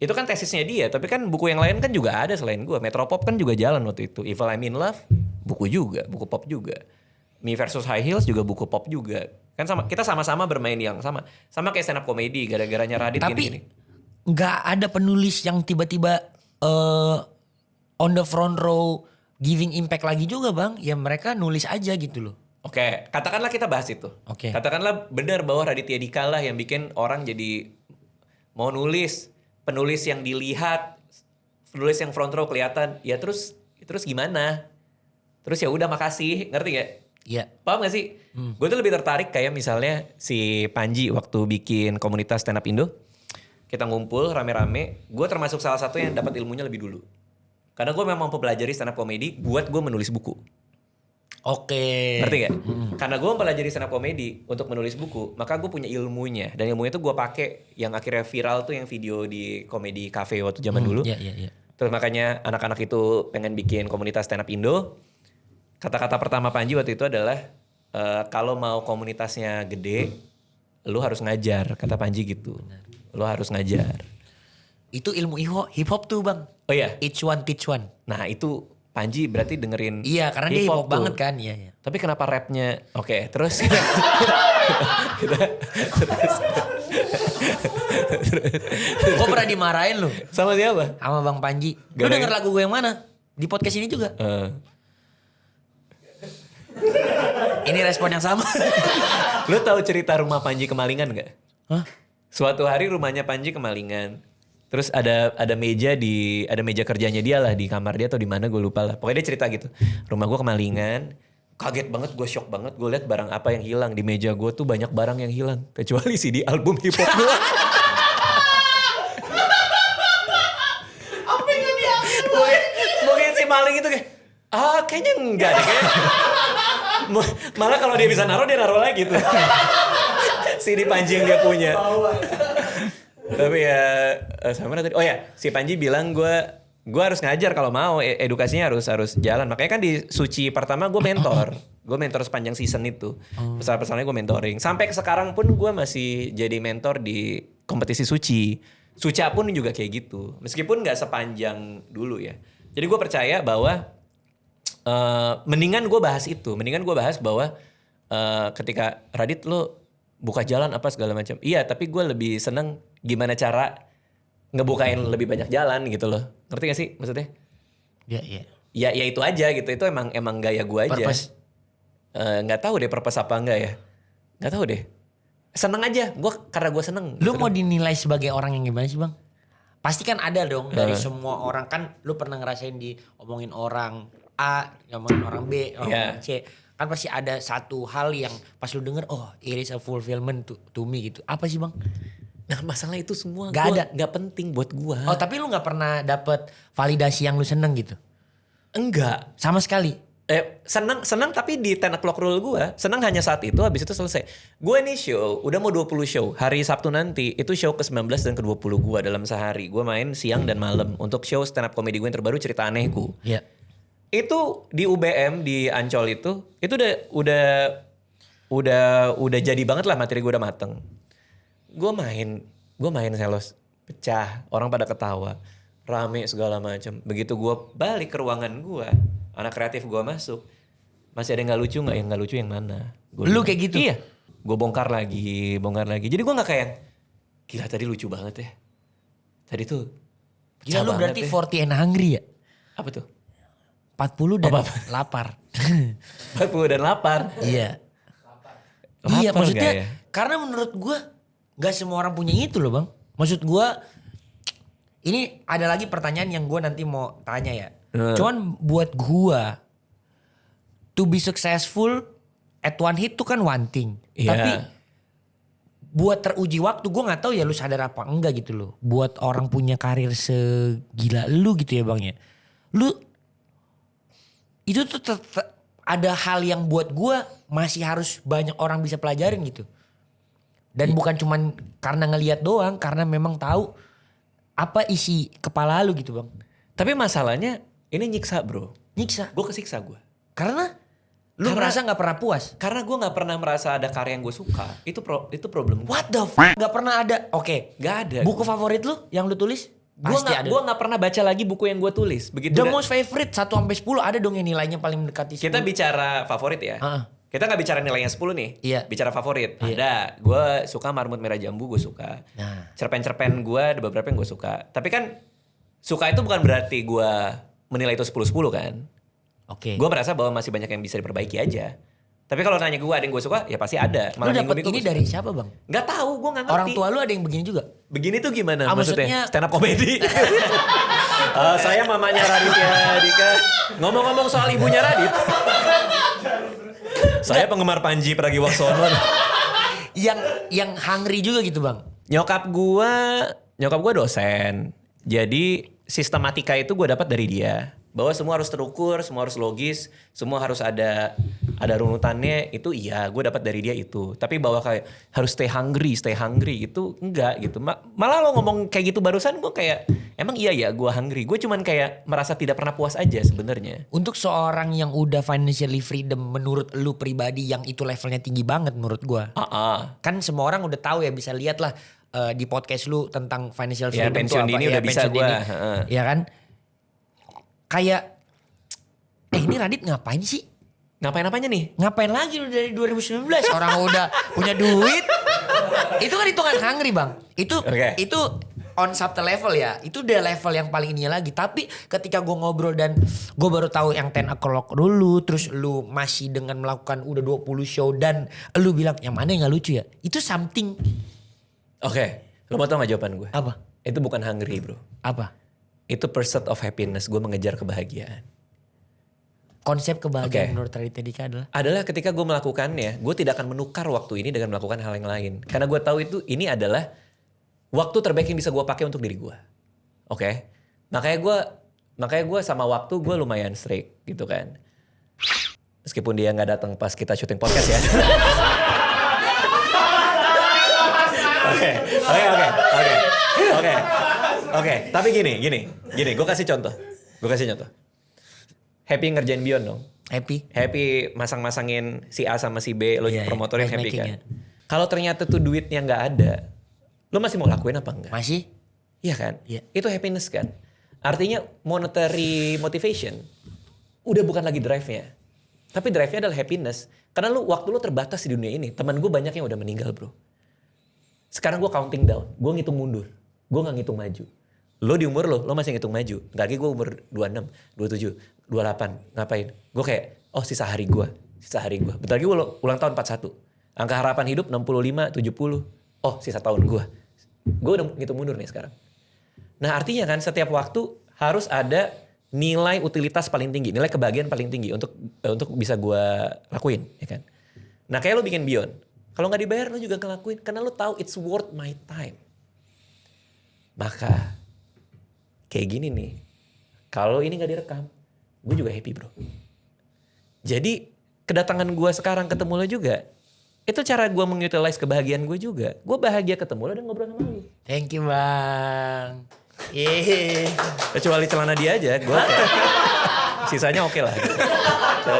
itu kan tesisnya dia, tapi kan buku yang lain kan juga ada selain gue. Metropop kan juga jalan waktu itu. If I'm in Love buku juga, buku pop juga. Me versus High Heels juga buku pop juga. Kan kita sama-sama bermain yang sama kayak stand up comedy gara-garanya Radit gini. Tapi nggak ada penulis yang tiba-tiba on the front row giving impact lagi juga bang. Ya mereka nulis aja gitu loh. Oke, katakanlah kita bahas itu. Oke. Katakanlah benar bahwa Raditya Dika lah yang bikin orang jadi mau nulis. Penulis yang dilihat, penulis yang front row kelihatan. Ya terus gimana? Terus ya udah makasih, ngerti gak? Iya. Paham gak sih? Gue tuh lebih tertarik kayak misalnya si Panji waktu bikin komunitas stand up Indo. Kita ngumpul rame-rame. Gue termasuk salah satu yang dapat ilmunya lebih dulu. Karena gue memang mempelajari stand up comedy buat gue menulis buku. Oke. Ngerti gak? Karena gue mempelajari stand up comedy untuk menulis buku, maka gue punya ilmunya. Dan ilmunya tuh gue pakai yang akhirnya viral tuh yang video di komedi cafe waktu zaman dulu. Iya. Terus makanya anak-anak itu pengen bikin komunitas stand up Indo. Kata-kata pertama Panji waktu itu adalah kalau mau komunitasnya gede, lu harus ngajar. Kata Panji gitu. Lu harus ngajar. Itu ilmu hip hop tuh bang. Oh iya? Each one teach one. Nah itu Panji berarti dengerin Iya karena dia hip hop tuh. banget kan. Iya. Tapi kenapa rapnya? Oke, terus Gue pernah dimarahin lu sama siapa? sama Bang Panji. Lu denger lagu gue yang mana? Di podcast ini juga. Ini respon yang sama. Lu tahu cerita rumah Panji kemalingan gak? Hah? Suatu hari rumahnya Panji kemalingan. Terus ada meja kerjanya dia lah di kamar dia atau di mana gue lupa lah. Pokoknya dia cerita gitu. Rumah gue kemalingan. Kaget banget, gue shock banget. Gue lihat barang apa yang hilang. Di meja gue tuh banyak barang yang hilang. Kecuali CD album hip hop gue. Apa yang dia? Mungkin si maling itu kayak, kayaknya enggak deh. Kayaknya. Malah kalau dia bisa naruh, dia naruh lagi tuh. CD Panji yang dia punya. Tapi ya, sama tadi. Oh ya, si Panji bilang gue harus ngajar kalau mau, edukasinya harus jalan. Makanya kan di Suci pertama gue mentor. Gue mentor sepanjang season itu. Pesan-pesannya gue mentoring. Sampai sekarang pun gue masih jadi mentor di kompetisi Suci. Suca pun juga kayak gitu. Meskipun gak sepanjang dulu ya. Jadi gue percaya bahwa mendingan gue bahas itu. Mendingan gue bahas bahwa ketika Radit lo buka jalan apa segala macam. Iya tapi gue lebih seneng gimana cara ngebukain lebih banyak jalan gitu loh. Ngerti gak sih maksudnya? Iya. ya itu aja gitu. Itu emang gaya gue aja. Purpose. Nggak tahu deh purpose apa enggak ya. Nggak tahu deh. Seneng aja. Karena gue seneng. Lu mau dinilai sebagai orang yang gimana sih bang? Pasti kan ada dong dari semua orang kan. Lu pernah ngerasain diomongin orang A, ngomongin orang B, orang C. Kan pasti ada satu hal yang pas lu denger, oh it is a fulfillment to me gitu. Apa sih bang? Nah masalah itu semua Gak penting buat gue. Oh tapi lu gak pernah dapet validasi yang lu seneng gitu? Enggak. Sama sekali? Senang tapi di 10 o'clock rule gue. Senang hanya saat itu, habis itu selesai. Gue nih show, udah mau 20 show. Hari Sabtu nanti, itu show ke-19 dan ke-20 gue dalam sehari. Gue main siang dan malam untuk show stand up comedy gue yang terbaru, Cerita Anehku. Iya. Itu di UBM di Ancol itu udah jadi banget lah, materi gue udah mateng. Gue main selos, pecah, orang pada ketawa, rame segala macam. Begitu gue balik ke ruangan gue, anak kreatif gue masuk, masih ada yang nggak lucu nggak? Yang nggak lucu yang mana? Lu kayak gitu? Iya. Gue bongkar lagi. Jadi gue nggak kayak, gila tadi lucu banget ya. Tadi tuh Gila lu berarti ya. 40 and hungry ya? Apa tuh? 40 dan Apa? lapar. 40 dan lapar. Iya. Lapar Iya maksudnya nggak ya? karena menurut gue gak semua orang punya itu loh bang. Maksud gue ini ada lagi pertanyaan yang gue nanti mau tanya ya. Cuman buat gue to be successful at one hit tuh kan one thing. Iya. Tapi buat teruji waktu gue gak tahu ya lu sadar apa enggak gitu loh. Buat orang punya karir segila lu gitu ya bang ya. Lu itu tuh ada hal yang buat gue masih harus banyak orang bisa pelajarin gitu. Dan bukan cuman karena ngelihat doang, karena memang tahu apa isi kepala lu gitu bang. Tapi masalahnya ini nyiksa bro. Nyiksa. Gue kesiksa gue. Karena lu merasa gak pernah puas. Karena gue gak pernah merasa ada karya yang gue suka. Itu problem gue. What the fuck? Gak pernah ada. Oke. Gak ada. Buku favorit lu yang lu tulis? Pasti ada. Gue gak pernah baca lagi buku yang gue tulis. Begitu. The most favorite 1-10 ada dong yang nilainya paling mendekati 10. Kita bicara favorit ya. Kita gak bicara nilainya 10 nih. Iya. Bicara favorit. Iya. Ada. Gue suka Marmut Merah Jambu, gue suka. Nah. Cerpen-cerpen gue ada beberapa yang gue suka. Tapi kan suka itu bukan berarti gue menilai itu 10-10 kan. Oke. Gue merasa bahwa masih banyak yang bisa diperbaiki aja. Tapi kalau nanya gue ada yang gue suka, ya pasti ada. Lu dapet ini dari siapa bang? Gak tahu, gue gak ngerti. Orang tua lu ada yang begini juga? Begini tuh gimana Maksudnya stand up comedy? Saya mamanya Raditya Dika. Ngomong-ngomong soal ibunya Radit. Saya penggemar Panji Pragiwaksono. yang hungry juga gitu bang? Nyokap gue dosen. Jadi sistematika itu gue dapat dari dia. Bahwa semua harus terukur, semua harus logis, semua harus ada runutannya. Itu iya, gue dapat dari dia itu. Tapi bahwa kayak harus stay hungry itu enggak gitu. Malah lo ngomong kayak gitu barusan, gue kayak emang iya ya gue hungry. Gue cuman kayak merasa tidak pernah puas aja sebenarnya. Untuk seorang yang udah financially freedom menurut lu pribadi yang itu levelnya tinggi banget menurut gue. Kan semua orang udah tahu ya, bisa lihat lah di podcast lu tentang financial Ya, freedom pensiun tuh apa. dini Ya, udah bisa pensiun gue. dini. Ya kan? Kayak ini Radit ngapain sih? Ngapain apanya nih? Ngapain lagi lu dari 2019? Orang udah punya duit. Itu kan hitungan hungry bang. Itu on subtle level ya. Itu udah level yang paling ininya lagi. Tapi ketika gue ngobrol dan gue baru tahu yang 10 o'clock dulu. Terus lu masih dengan melakukan udah 20 show. Dan lu bilang yang mana yang gak lucu ya. Itu something. Oke. Lo mau tau gak jawaban gue? Apa? Itu bukan hungry bro. Apa? Itu pursuit of happiness. Gue mengejar kebahagiaan. Konsep kebahagiaan menurut Raditya Dika adalah ketika gue melakukannya, gue tidak akan menukar waktu ini dengan melakukan hal yang lain. Karena gue tahu itu ini adalah waktu terbaik yang bisa gue pakai untuk diri gue. Oke? Makanya gue sama waktu gue lumayan strict gitu kan. Meskipun dia nggak datang pas kita syuting podcast ya. Oke. Tapi gini. Gue kasih contoh. Happy ngerjain Beyond dong. Happy masang-masangin si A sama si B. Lo promotorin happy kan. Kalau ternyata tuh duitnya nggak ada. Lo masih mau lakuin apa enggak? Masih. Iya kan? Iya. Itu happiness kan. Artinya monetary motivation. Udah bukan lagi drive-nya. Tapi drive-nya adalah happiness. Karena waktu lo terbatas di dunia ini. Teman gue banyak yang udah meninggal bro. Sekarang gue counting down. Gue ngitung mundur. Gue gak ngitung maju. Lo di umur lo masih ngitung maju. Bentar lagi gue umur 26, 27, 28. Ngapain? Gue kayak, oh sisa hari gue. Bentar lagi gue ulang tahun 41. Angka harapan hidup 65, 70. Oh sisa tahun gue. Gue udah ngitung mundur nih sekarang. Nah artinya kan setiap waktu harus ada nilai utilitas paling tinggi. Nilai kebahagiaan paling tinggi untuk bisa gue lakuin. Ya kan? Nah kayak lo bikin Beyond. Kalau gak dibayar lo juga ngelakuin. Karena lo tahu it's worth my time. Maka kayak gini nih. Kalau ini gak direkam. Gue juga happy bro. Jadi kedatangan gue sekarang ketemu lo juga. Itu cara gue mengutilize kebahagiaan gue juga. Gue bahagia ketemu lo dan ngobrol sama lo. Thank you bang. Yeay. Kecuali celana dia aja. Gue kayak sisanya oke lah.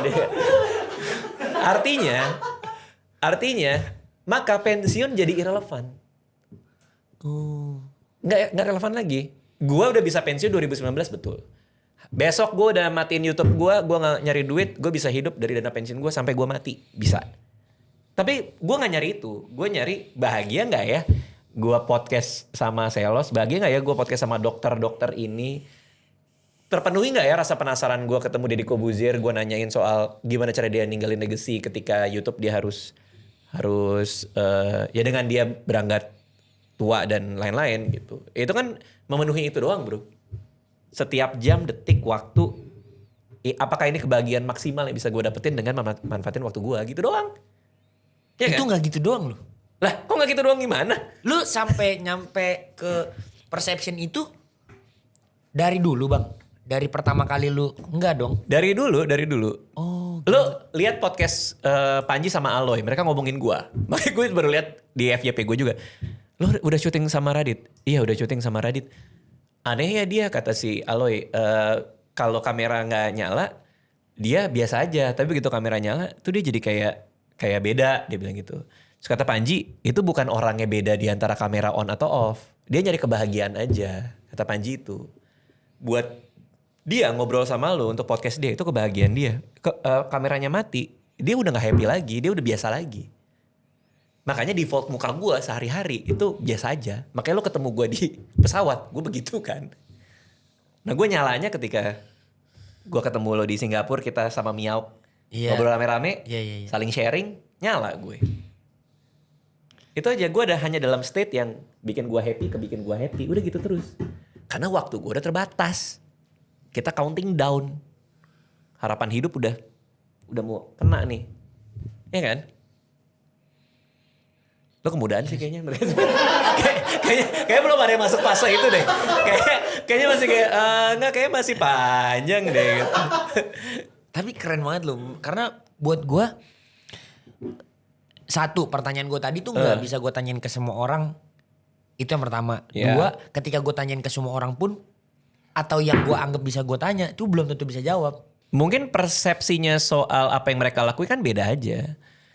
Gitu. Artinya maka pensiun jadi irrelevant. Nggak relevan lagi. Gue udah bisa pensiun 2019 betul. Besok gue udah matiin YouTube gue nggak nyari duit, gue bisa hidup dari dana pensiun gue sampai gue mati, bisa. Tapi gue nggak nyari itu, gue nyari bahagia nggak ya? Gue podcast sama Selos, bahagia nggak ya gue podcast sama dokter ini? Terpenuhi nggak ya rasa penasaran gue ketemu Deddy Corbuzier, gue nanyain soal gimana cara dia ninggalin legacy ketika YouTube dia harus ya dengan dia berangkat tua dan lain-lain gitu. Itu kan memenuhi itu doang bro. Setiap jam, detik, waktu, apakah ini kebahagiaan maksimal yang bisa gue dapetin dengan manfaatin waktu gue gitu doang. Ya Itu kan? gak gitu doang loh. Lah kok gak gitu doang gimana? Lu sampai nyampe ke perception itu dari dulu bang? Dari pertama kali lu, enggak dong? Dari dulu. Oh. Lu lihat podcast Panji sama Aloy, mereka ngomongin gue. Makanya gue baru lihat di FYP gue juga. Lu udah syuting sama Radit? Iya udah syuting sama Radit. Aneh ya dia kata si Aloy, kalau kamera nggak nyala, dia biasa aja. Tapi begitu kamera nyala, tuh dia jadi kayak beda. Dia bilang gitu. Terus kata Panji, itu bukan orangnya beda di antara kamera on atau off. Dia nyari kebahagiaan aja. Kata Panji itu. Buat dia ngobrol sama lo untuk podcast dia, itu kebahagiaan dia. Kameranya mati, dia udah nggak happy lagi, dia udah biasa lagi. Makanya default muka gue sehari-hari itu biasa aja. Makanya lo ketemu gue di pesawat, gue begitu kan. Nah gue nyalanya ketika gue ketemu lo di Singapura, kita sama Miao ngobrol rame-rame, saling sharing, nyala gue. Itu aja, gue hanya dalam state yang bikin gue happy, kebikin gue happy, udah gitu terus. Karena waktu gue udah terbatas. Kita counting down. Harapan hidup udah mau kena nih. Ya kan? Lo kemudahan sih kayaknya. Kayaknya belum ada yang masuk fase itu deh. Kayaknya masih kayaknya masih panjang deh. Gitu. Tapi keren banget loh. Karena buat gue, satu pertanyaan gue tadi tuh gak bisa gue tanyain ke semua orang. Itu yang pertama. Dua, ketika gue tanyain ke semua orang pun, atau yang gue anggap bisa gue tanya, itu belum tentu bisa jawab. Mungkin persepsinya soal apa yang mereka lakukan kan beda aja.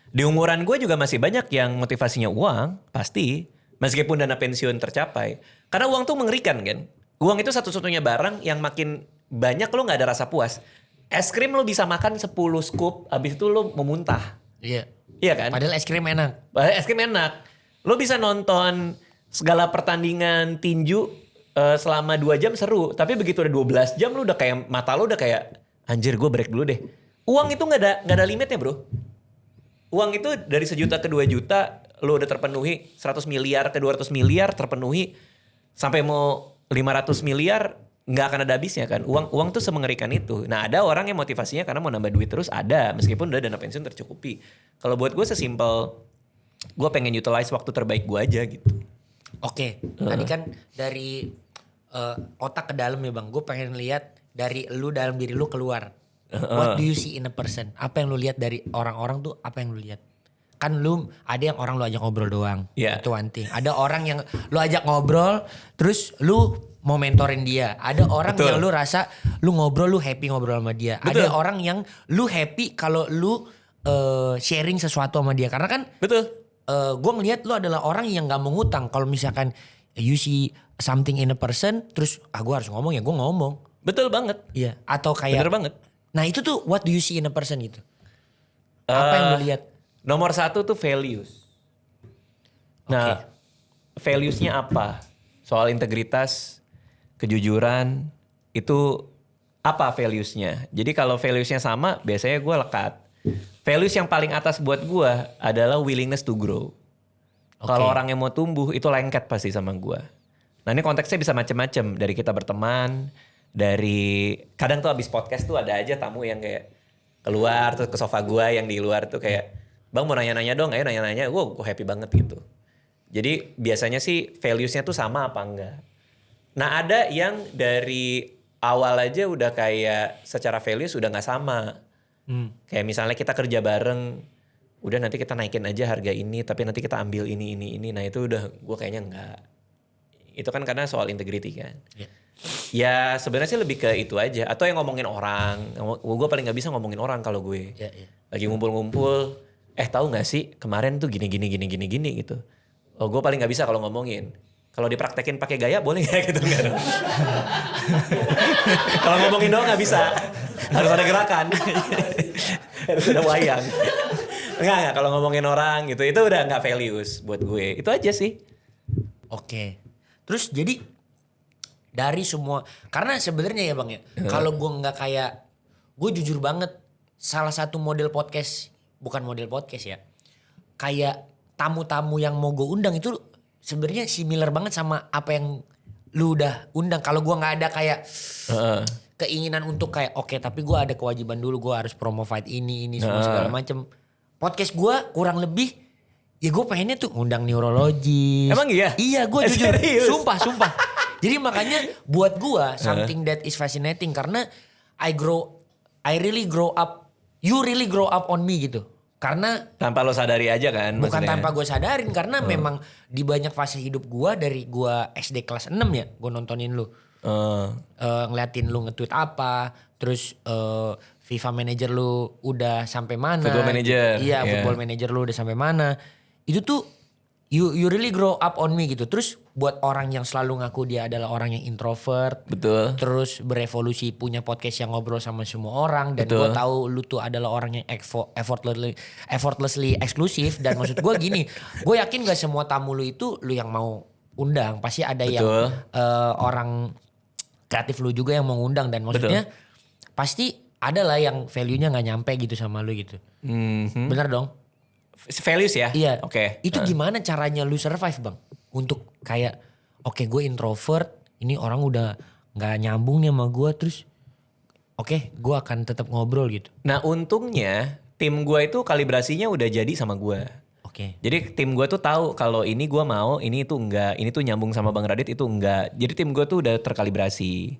Di umuran gue juga masih banyak yang motivasinya uang, pasti. Meskipun dana pensiun tercapai. Karena uang tuh mengerikan kan. Uang itu satu-satunya barang yang makin banyak lo gak ada rasa puas. Es krim lo bisa makan 10 scoop, abis itu lo memuntah. Iya. Iya kan? Padahal es krim enak. Es krim enak. Lo bisa nonton segala pertandingan tinju selama 2 jam seru. Tapi begitu udah 12 jam lo udah kayak, mata lo udah kayak, anjir gue break dulu deh. Uang itu gak ada limitnya bro. Uang itu dari 1 juta ke 2 juta lo udah terpenuhi, 100 miliar ke 200 miliar terpenuhi, sampai mau 500 miliar nggak akan ada habisnya kan. Uang tuh semengerikan itu. Nah ada orang yang motivasinya karena mau nambah duit terus, ada meskipun udah dana pensiun tercukupi. Kalau buat gue sesimpel gue pengen utilize waktu terbaik gue aja gitu. Oke, tadi kan dari otak ke dalam ya bang. Gue pengen lihat dari lu dalam diri lu keluar. What do you see in a person? Apa yang lu lihat dari orang-orang tuh, apa yang lu lihat? Kan lu ada yang orang lu ajak ngobrol doang. Yeah. Itu one thing. Ada orang yang lu ajak ngobrol terus lu mau mentorin dia. Ada orang yang lu rasa lu ngobrol, lu happy ngobrol sama dia. Betul. Ada orang yang lu happy kalau lu sharing sesuatu sama dia. Karena kan gue ngelihat lu adalah orang yang gak mau ngutang. Kalau misalkan you see something in a person, terus gue harus ngomong ya gue ngomong. Betul banget. Iya. Atau kayak. Bener banget. Nah itu tuh what do you see in a person gitu. Apa yang lu lihat? Nomor 1 tuh values. Nah valuesnya apa? Soal integritas. kejujuran, itu apa values-nya. Jadi kalau values-nya sama, biasanya gue lekat. Values yang paling atas buat gue adalah willingness to grow. Kalau orang yang mau tumbuh, itu lengket pasti sama gue. Nah ini konteksnya bisa macam-macam. Dari kita berteman, dari kadang tuh abis podcast tuh ada aja tamu yang kayak keluar terus ke sofa gue yang di luar tuh kayak, bang mau nanya-nanya dong, ayo nanya-nanya. Gue happy banget gitu. Jadi biasanya sih values-nya tuh sama apa enggak. Nah ada yang dari awal aja udah kayak secara values udah gak sama. Kayak misalnya kita kerja bareng, udah nanti kita naikin aja harga ini, tapi nanti kita ambil ini. Nah itu udah gue kayaknya enggak. Itu kan karena soal integrity kan. Ya sebenarnya sih lebih ke itu aja. Atau yang ngomongin orang. Gue paling gak bisa ngomongin orang kalau gue. Lagi ngumpul-ngumpul, tahu gak sih kemarin tuh gini gitu. Oh gue paling gak bisa kalau ngomongin. Kalau dipraktekin pakai gaya boleh gak gitu? Enggak dong. Kalau ngomongin doang gak bisa. Harus ada gerakan. Harus ada wayang. Enggak. Kalau ngomongin orang gitu, itu udah gak values buat gue. Itu aja sih. Oke. Terus jadi dari semua, karena sebenarnya ya bang ya, kalau gue nggak kayak, gue jujur banget, salah satu model podcast, bukan model podcast ya, kayak tamu-tamu yang mau gue undang itu sebenarnya similar banget sama apa yang lu udah undang. Kalau gue nggak ada kayak keinginan untuk kayak oke, tapi gue ada kewajiban dulu, gue harus promo fight ini semua segala macem. Podcast gue kurang lebih, ya gue pengennya tuh undang neurologis. Emang iya? Iya gue jujur, sumpah. Jadi makanya buat gue something that is fascinating karena I really grow up, you really grow up on me gitu. Karena tanpa lo sadari aja kan bukan maksudnya. Tanpa gue sadarin karena memang di banyak fase hidup gue dari gue SD kelas 6 ya, gue nontonin lu. Ngeliatin lu nge-tweet apa, terus FIFA manager lu udah sampai mana. Football manager. Iya, football manager lu udah sampai mana. Itu tuh you really grow up on me gitu. Terus buat orang yang selalu ngaku dia adalah orang yang introvert. Betul. Terus berevolusi punya podcast yang ngobrol sama semua orang. Dan gue tahu lu tuh adalah orang yang effortlessly eksklusif. Dan maksud gue gini, gue yakin gak semua tamu lu itu lu yang mau undang. Pasti ada yang orang kreatif lu juga yang mau undang. Dan maksudnya pasti ada lah yang value-nya gak nyampe gitu sama lu gitu. Bener dong? Values ya? Iya. Oke. Itu gimana caranya lu survive bang? Untuk kayak oke, gue introvert, ini orang udah gak nyambung nih sama gue, terus oke, gue akan tetap ngobrol gitu. Nah untungnya tim gue itu kalibrasinya udah jadi sama gue. Oke. Jadi tim gue tuh tahu kalau ini gue mau, ini tuh enggak, ini tuh nyambung sama Bang Radit itu enggak. Jadi tim gue tuh udah terkalibrasi.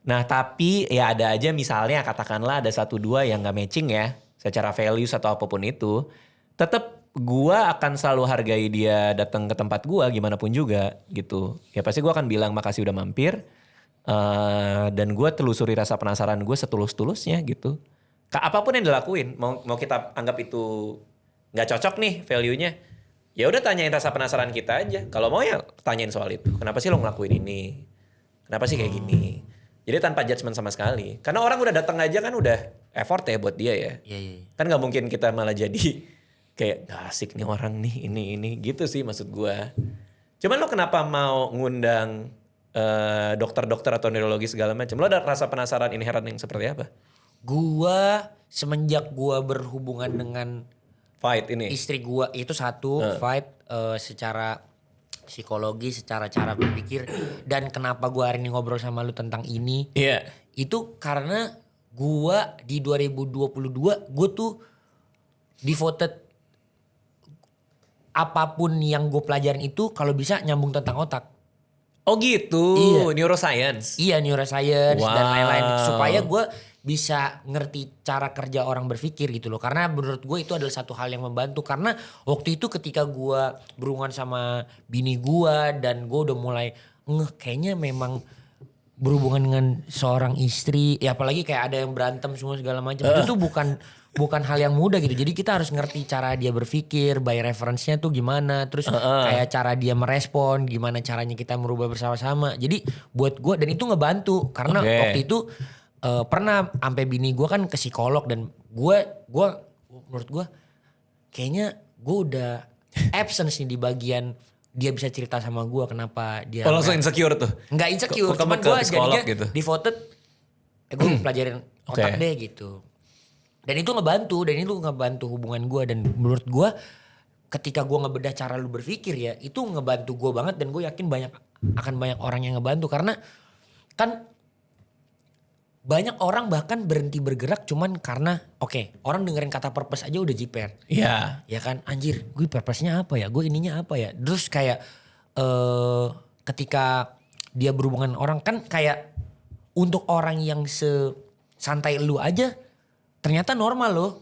Nah tapi ya ada aja misalnya katakanlah ada 1-2 yang gak matching ya, secara values atau apapun itu. Tetap gue akan selalu hargai dia datang ke tempat gue gimana pun juga gitu. Ya pasti gue akan bilang makasih udah mampir. Dan gue telusuri rasa penasaran gue setulus-tulusnya gitu. Apapun yang dilakuin, mau kita anggap itu nggak cocok nih value-nya, ya udah tanyain rasa penasaran kita aja. Kalau mau ya tanyain soal itu. Kenapa sih lo ngelakuin ini? Kenapa sih kayak gini? Jadi tanpa judgement sama sekali. Karena orang udah datang aja kan udah effort ya buat dia ya. Iya. Kan nggak mungkin kita malah jadi kayak gak asik nih orang nih ini gitu sih maksud gue. Cuman lo kenapa mau ngundang dokter-dokter atau neurologi segala macam? Lo ada rasa penasaran inherent yang seperti apa? Gua semenjak gua berhubungan dengan Fight ini. istri gua itu satu fight secara psikologi, secara cara berpikir, dan kenapa gua hari ini ngobrol sama lu tentang ini? Iya. Itu karena gua di 2022 gua tuh devoted apapun yang gue pelajarin itu kalau bisa nyambung tentang otak. Oh gitu, Iya. neuroscience. Iya, neuroscience dan Wow. lain-lain supaya gue bisa ngerti cara kerja orang berpikir gitu loh. Karena menurut gue itu adalah satu hal yang membantu. Karena waktu itu ketika gue berhubungan sama bini gue dan gue udah mulai kayaknya memang berhubungan dengan seorang istri, ya apalagi kayak ada yang berantem semua segala macam. Itu tuh bukan hal yang mudah gitu. Jadi kita harus ngerti cara dia berpikir, by reference-nya tuh gimana, terus kayak cara dia merespon, gimana caranya kita merubah bersama-sama. Jadi buat gue, dan itu ngebantu karena waktu itu pernah sampai bini gue kan ke psikolog, dan gue menurut gue kayaknya gue udah absence nih di bagian dia bisa cerita sama gue kenapa dia Oh langsung insecure tuh? nggak insecure, Kok kamu cuman ke gue psikolog jadinya gitu? devoted, gue pelajarin otak Oke. deh gitu. Dan itu ngebantu hubungan gue, dan menurut gue ketika gue ngebedah cara lu berpikir ya, itu ngebantu gue banget, dan gue yakin akan banyak orang yang ngebantu, karena kan banyak orang bahkan berhenti bergerak cuman karena orang dengerin kata purpose aja udah jiper. Iya. Ya kan, anjir gue purpose-nya apa ya, gue ininya apa ya. Terus kayak ketika dia berhubungan orang kan, kayak untuk orang yang sesantai lu aja ternyata normal loh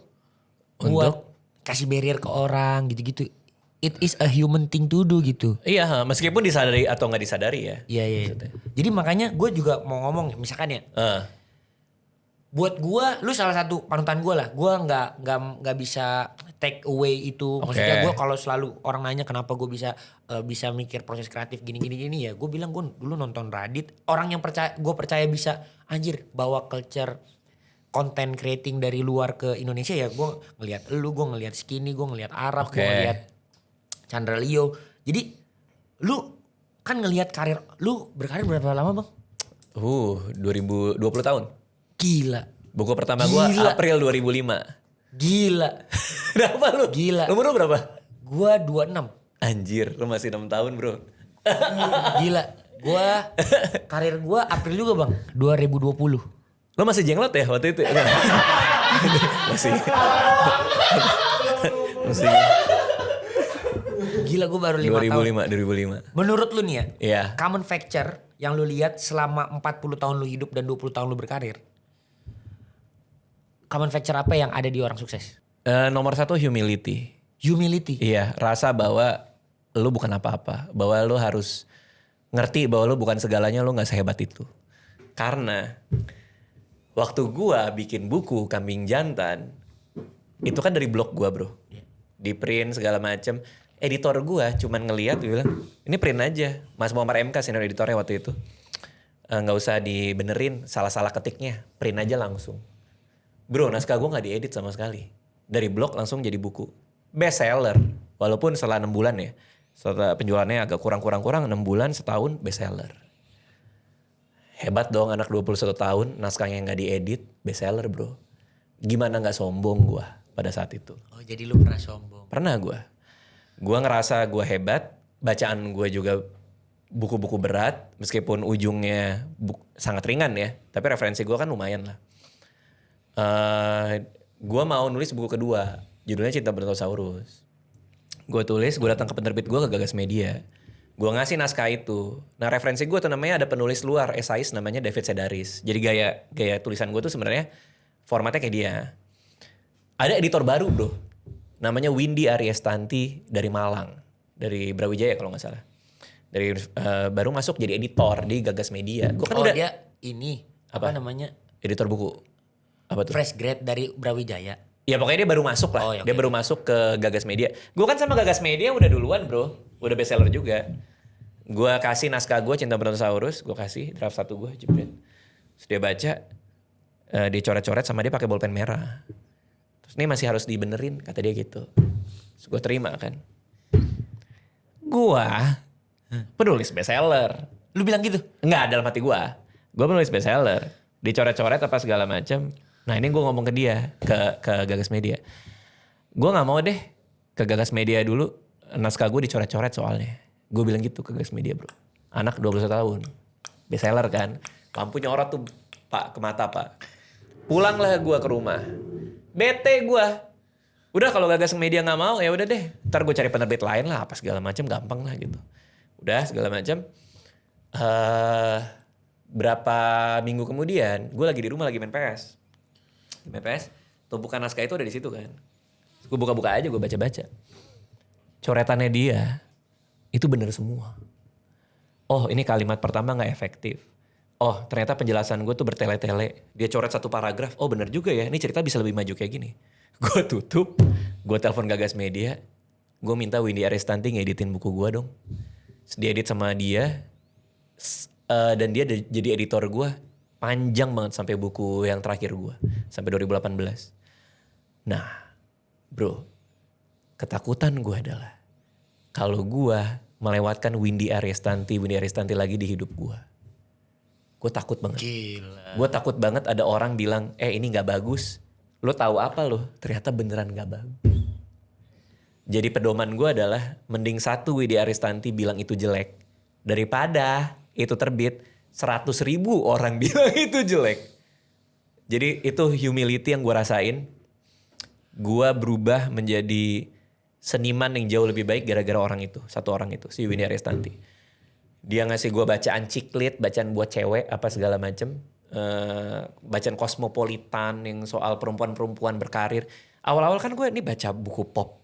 buat kasih barrier ke orang gitu-gitu. It is a human thing to do gitu. Iya, meskipun disadari atau nggak disadari ya. Iya. Jadi makanya gue juga mau ngomong, misalkan ya, buat gue lu salah satu panutan gue lah. Gue nggak bisa take away itu. Maksudnya gue kalau selalu orang nanya kenapa gue bisa mikir proses kreatif gini ya, gue bilang gue dulu nonton Radit, orang yang gue percaya bisa anjir bawa culture content creating dari luar ke Indonesia ya. Gue ngelihat lu, gue ngelihat Skinny, gue ngelihat Arab, gue ngelihat Chandra Leo. Jadi lu kan ngelihat karir lu, berkarir berapa lama bang? 2020 tahun. Gila. Buku pertama gue April 2005. Gila. Berapa lu? Gila. Umur lu berapa? Gua 26. Anjir, lu masih 6 tahun bro. Gila. Karir gua April juga bang. 2020. Lu masih jenglot ya waktu itu? Masih. Masih. Gila, gue baru 5 tahun. 2005. Menurut lu nih ya, Iya. common factor yang lu lihat selama 40 tahun lu hidup dan 20 tahun lu berkarir. Common factor apa yang ada di orang sukses? Nomor 1 humility. Humility. Iya, rasa bahwa lu bukan apa-apa. Bahwa lu harus ngerti bahwa lu bukan segalanya, lu gak sehebat itu. Karena waktu gua bikin buku Kambing Jantan, itu kan dari blog gua bro. Di print segala macem. Editor gua cuman ngeliat, dia bilang ini print aja. Mas Muhammad MK senior editornya waktu itu. Gak usah dibenerin salah-salah ketiknya. Print aja langsung. Bro, naskah gua gak diedit sama sekali. Dari blog langsung jadi buku. Best seller. Walaupun setelah 6 bulan ya. Setelah penjualannya agak kurang 6 bulan, setahun best seller. Hebat dong anak 21 tahun, naskahnya gak diedit, best seller bro. Gimana gak sombong gua pada saat itu. Oh, jadi lu pernah sombong? Pernah gua. Gua ngerasa gua hebat, bacaan gua juga buku-buku berat, meskipun ujungnya sangat ringan ya, tapi referensi gua kan lumayan lah. Gua mau nulis buku kedua, judulnya Cinta Brontosaurus. Gue tulis, gue datang ke penerbit gue, ke Gagas Media. Gue ngasih naskah itu. Nah referensi gue tuh namanya ada penulis luar, esais namanya David Sedaris. Jadi gaya tulisan gue tuh sebenarnya formatnya kayak dia. Ada editor baru bro, namanya Windy Ariestanti dari Malang, dari Brawijaya kalau nggak salah. Dari baru masuk jadi editor di Gagas Media. Gua kan udah dia ini apa namanya? Editor buku. Apa tuh? Fresh grade dari Brawijaya. Ya pokoknya dia baru masuk lah. Oh, ya, dia baru masuk ke Gagas Media. Gue kan sama Gagas Media udah duluan bro. Udah bestseller juga. Gue kasih naskah gue Cinta Brontosaurus. Gue kasih draft 1 gue jebret. Terus dia baca. Dia coret-coret sama dia pakai bolpen merah. Terus ini masih harus dibenerin kata dia gitu. Terus gue terima kan. Gue penulis bestseller. Lu bilang gitu? Enggak, dalam hati gue. Gue penulis bestseller. Dicoret-coret apa segala macam. Nah ini gue ngomong ke dia, ke Gagas Media. Gue gak mau deh ke Gagas Media dulu, naskah gue dicoret-coret soalnya. Gue bilang gitu ke Gagas Media bro. Anak 21 tahun, bestseller kan. Lampu nyorot tuh pak, ke mata pak. Pulanglah gue ke rumah. Bete gue. Udah kalau Gagas Media gak mau ya udah deh. Ntar gue cari penerbit lain lah, apa segala macam gampang lah gitu. Udah segala macam. Berapa minggu kemudian, gue lagi di rumah lagi main PS. Main PS, tumpukan naskah itu ada di situ kan. Gue buka-buka aja, gue baca-baca. Coretannya dia, itu bener semua. Oh ini kalimat pertama gak efektif. Oh ternyata penjelasan gue tuh bertele-tele. Dia coret 1 paragraf, oh bener juga ya, ini cerita bisa lebih maju kayak gini. Gue tutup, gue telepon Gagas Media. Gue minta Windy Ariestanti ngeditin buku gue dong. Terus diedit sama dia. Dan dia jadi editor gue. Panjang banget sampai buku yang terakhir gue. Sampai 2018. Nah bro. Ketakutan gue adalah. Kalau gue melewatkan Windy Aristanti lagi di hidup gue. Gue takut banget. Gila. Gue takut banget ada orang bilang, ini gak bagus. Lo tahu apa lo? Ternyata beneran gak bagus. Jadi pedoman gue adalah mending satu Windy Aristanti bilang itu jelek daripada itu terbit 100.000 orang bilang itu jelek. Jadi itu humility yang gue rasain. Gue berubah menjadi seniman yang jauh lebih baik gara-gara orang itu. Satu orang itu, si Windy Aristanti. Dia ngasih gue bacaan ciklit, bacaan buat cewek apa segala macem. Bacaan kosmopolitan yang soal perempuan-perempuan berkarir. Awal-awal kan gue ini baca buku pop.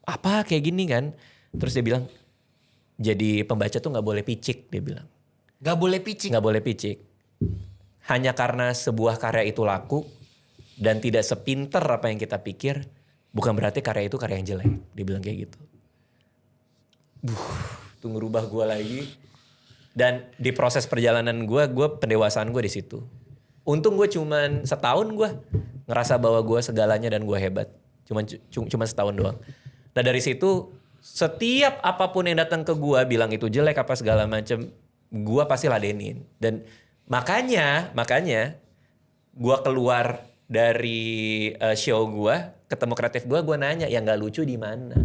Apa kayak gini kan. Terus dia bilang, jadi pembaca tuh gak boleh picik, dia bilang. Gak boleh picik? Gak boleh picik. Hanya karena sebuah karya itu laku dan tidak sepinter apa yang kita pikir, bukan berarti karya itu karya yang jelek. Dia bilang kayak gitu. Itu ngerubah gue lagi. Dan di proses perjalanan gue pendewasaan gue di situ. Untung gue cuman setahun gue ngerasa bahwa gue segalanya dan gue hebat. Cuma setahun doang. Nah dari situ setiap apapun yang datang ke gue bilang itu jelek apa segala macem, gue pasti ladenin. Dan makanya gue keluar dari show gue, ketemu kreatif gue nanya yang gak lucu di mana.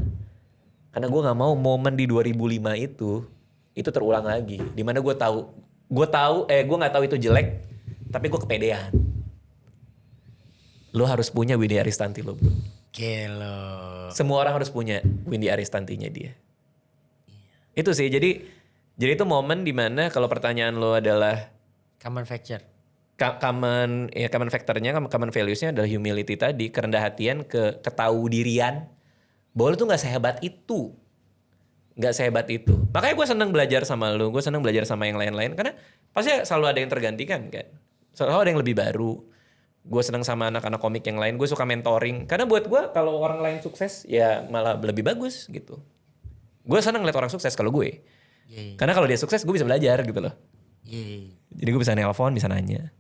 Karena gue nggak mau momen di 2005 itu terulang lagi. Dimana gue nggak tahu itu jelek, tapi gue kepedean. Lo harus punya Windy Aristanti lo bro. Gelo. Semua orang harus punya Windy Aristantinya dia. Itu sih, jadi itu momen dimana kalau pertanyaan lo adalah Common factor. common factornya, common valuesnya adalah humility tadi, kerendah hatian, ketahu dirian, bahwa lo tuh nggak sehebat itu. Makanya gue seneng belajar sama lo, gue seneng belajar sama yang lain-lain, karena pasti selalu ada yang tergantikan kan, selalu ada yang lebih baru. Gue seneng sama anak-anak komik yang lain, gue suka mentoring, karena buat gue kalau orang lain sukses ya malah lebih bagus gitu. Gue seneng lihat orang sukses kalau gue, karena kalau dia sukses gue bisa belajar gitu loh. Jadi gue bisa nelpon, bisa nanya.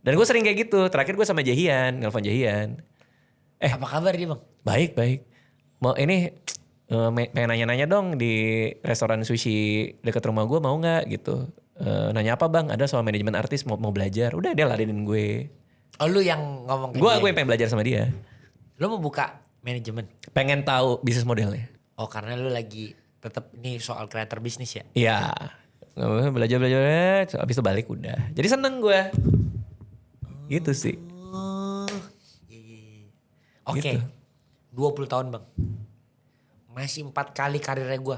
Dan gue sering kayak gitu. Terakhir gue sama Jahian, nelpon Jahian. Apa kabar dia bang? Baik. Mau ini pengen nanya-nanya dong di restoran sushi dekat rumah gue, mau nggak gitu. Nanya apa bang? Ada soal manajemen artis, mau belajar. Udah dia ladenin gue. Oh lu yang ngomong ke Gue dia? yang pengen belajar sama dia. Lu mau buka manajemen? Pengen tahu bisnis modelnya. Oh karena lu lagi tetap ini soal kreator bisnis ya? Iya. Belajar. Habis itu balik udah. Jadi seneng gue. Gitu sih. Oke. Gitu. 20 tahun bang. Masih 4 kali karirnya gue.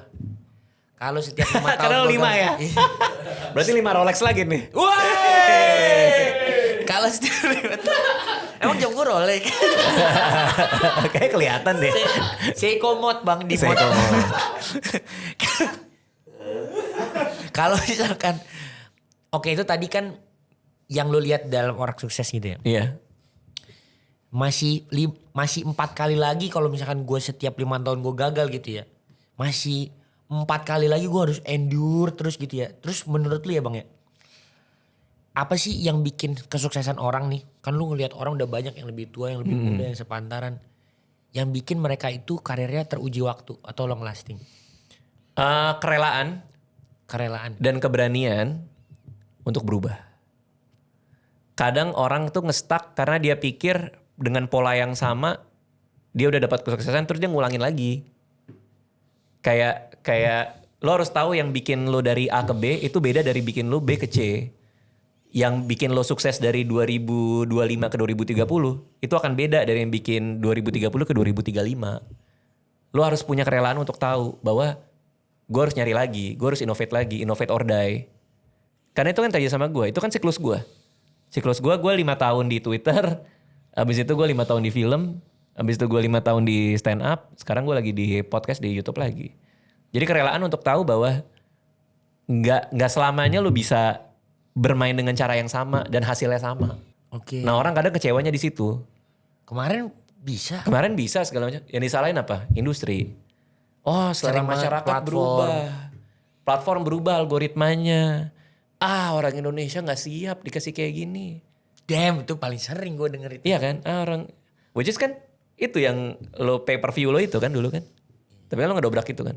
Kalau setiap 5 tahun. Karena gua 5 ya? Berarti 5 Rolex lagi nih. Kalau setiap 5 tahun. Emang jam gue Rolex. Kayak kelihatan deh. Seiko Mode bang di Mode. Kalau misalkan, oke itu tadi kan yang lu lihat dalam orang sukses gitu ya. Iya. Masih 4 kali lagi kalau misalkan gue setiap 5 tahun gue gagal gitu ya. Masih 4 kali lagi gue harus endure terus gitu ya. Terus menurut lu ya bang ya, apa sih yang bikin kesuksesan orang nih? Kan lu ngelihat orang udah banyak yang lebih tua, yang lebih muda, yang sepantaran. Yang bikin mereka itu karirnya teruji waktu atau long lasting. Kerelaan dan keberanian untuk berubah. Kadang orang tuh nge-stuck karena dia pikir dengan pola yang sama dia udah dapat kesuksesan terus dia ngulangin lagi. Kayak lo harus tahu yang bikin lo dari A ke B itu beda dari bikin lo B ke C. Yang bikin lo sukses dari 2025 ke 2030 itu akan beda dari yang bikin 2030 ke 2035. Lo harus punya kerelaan untuk tahu bahwa gue harus nyari lagi, gue harus innovate or die. Karena itu kan tadi sama gue, itu kan siklus gue. Siklus gue 5 tahun di Twitter, abis itu gue 5 tahun di film, abis itu gue 5 tahun di stand up, sekarang gue lagi di podcast di YouTube lagi. Jadi kerelaan untuk tahu bahwa nggak selamanya lu bisa bermain dengan cara yang sama dan hasilnya sama. Oke. Nah orang kadang kecewanya di situ. Kemarin bisa segala macam. Yang disalahin apa? Industri. Oh selera masyarakat platform berubah algoritmanya. Orang Indonesia nggak siap dikasih kayak gini. Damn, itu paling sering gue denger itu. Iya kan? Orang, which is kan itu yang lo pay per view lo itu kan dulu kan. Tapi kan lo ngedobrak itu kan.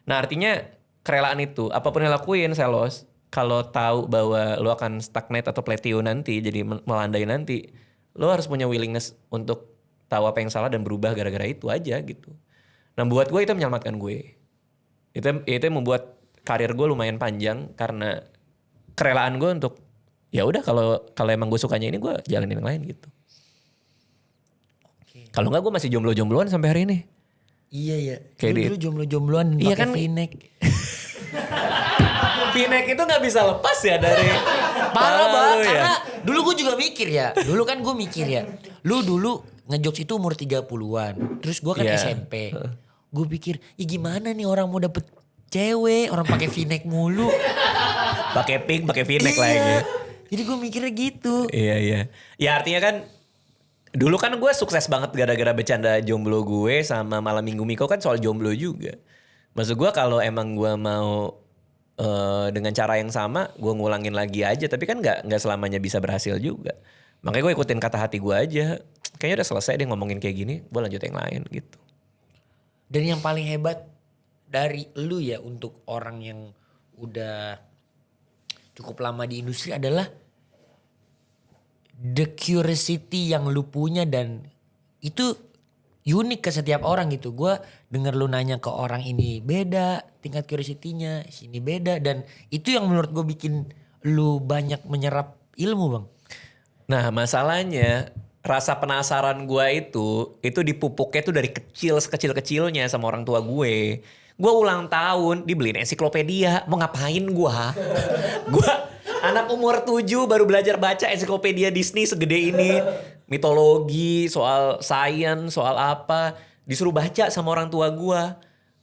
Nah artinya kerelaan itu, apapun yang lakuin selos, kalau tahu bahwa lo akan stagnate atau plateau nanti, jadi melandai nanti, lo harus punya willingness untuk tahu apa yang salah dan berubah gara-gara itu aja gitu. Nah buat gue itu menyelamatkan gue. Itu yang membuat karir gue lumayan panjang karena kerelaan gue untuk ya udah kalau emang gue sukanya ini gue jalanin yang lain gitu. Kalau enggak gue masih jomblo-jombloan sampai hari ini. Iya ya. Kayak Dulu jomblo-jombloan Iya pakai kan? V-neck. V-neck itu gak bisa lepas ya dari Parah lu banget ya? karena dulu gue juga mikir ya. Dulu kan gue mikir ya. Lu dulu ngejokes itu umur 30-an. Terus gue kan Iya. SMP. Gue pikir, ya gimana nih orang mau dapet cewek, orang pakai V-neck mulu. Pakai pink, pakai V-neck Iya. lagi. Jadi gue mikirnya gitu. Iya. Ya artinya kan dulu kan gue sukses banget gara-gara bercanda jomblo gue sama Malam Minggu Miko kan soal jomblo juga. Maksud gue kalau emang gue mau dengan cara yang sama, gue ngulangin lagi aja. Tapi kan nggak selamanya bisa berhasil juga. Makanya gue ikutin kata hati gue aja. Kayaknya udah selesai deh ngomongin kayak gini, gue lanjut yang lain gitu. Dan yang paling hebat dari lu ya untuk orang yang udah cukup lama di industri adalah the curiosity yang lu punya dan itu unik ke setiap orang gitu. Gue denger lu nanya ke orang ini beda, tingkat curiosity-nya sini beda dan itu yang menurut gue bikin lu banyak menyerap ilmu bang. Nah masalahnya rasa penasaran gue itu dipupuknya tuh dari kecil, sekecil-kecilnya sama orang tua gue. Gue ulang tahun dibeliin ensiklopedia, mau ngapain gue? Gue anak umur 7 baru belajar baca ensiklopedia Disney segede ini. Mitologi, soal sains, soal apa. Disuruh baca sama orang tua gue.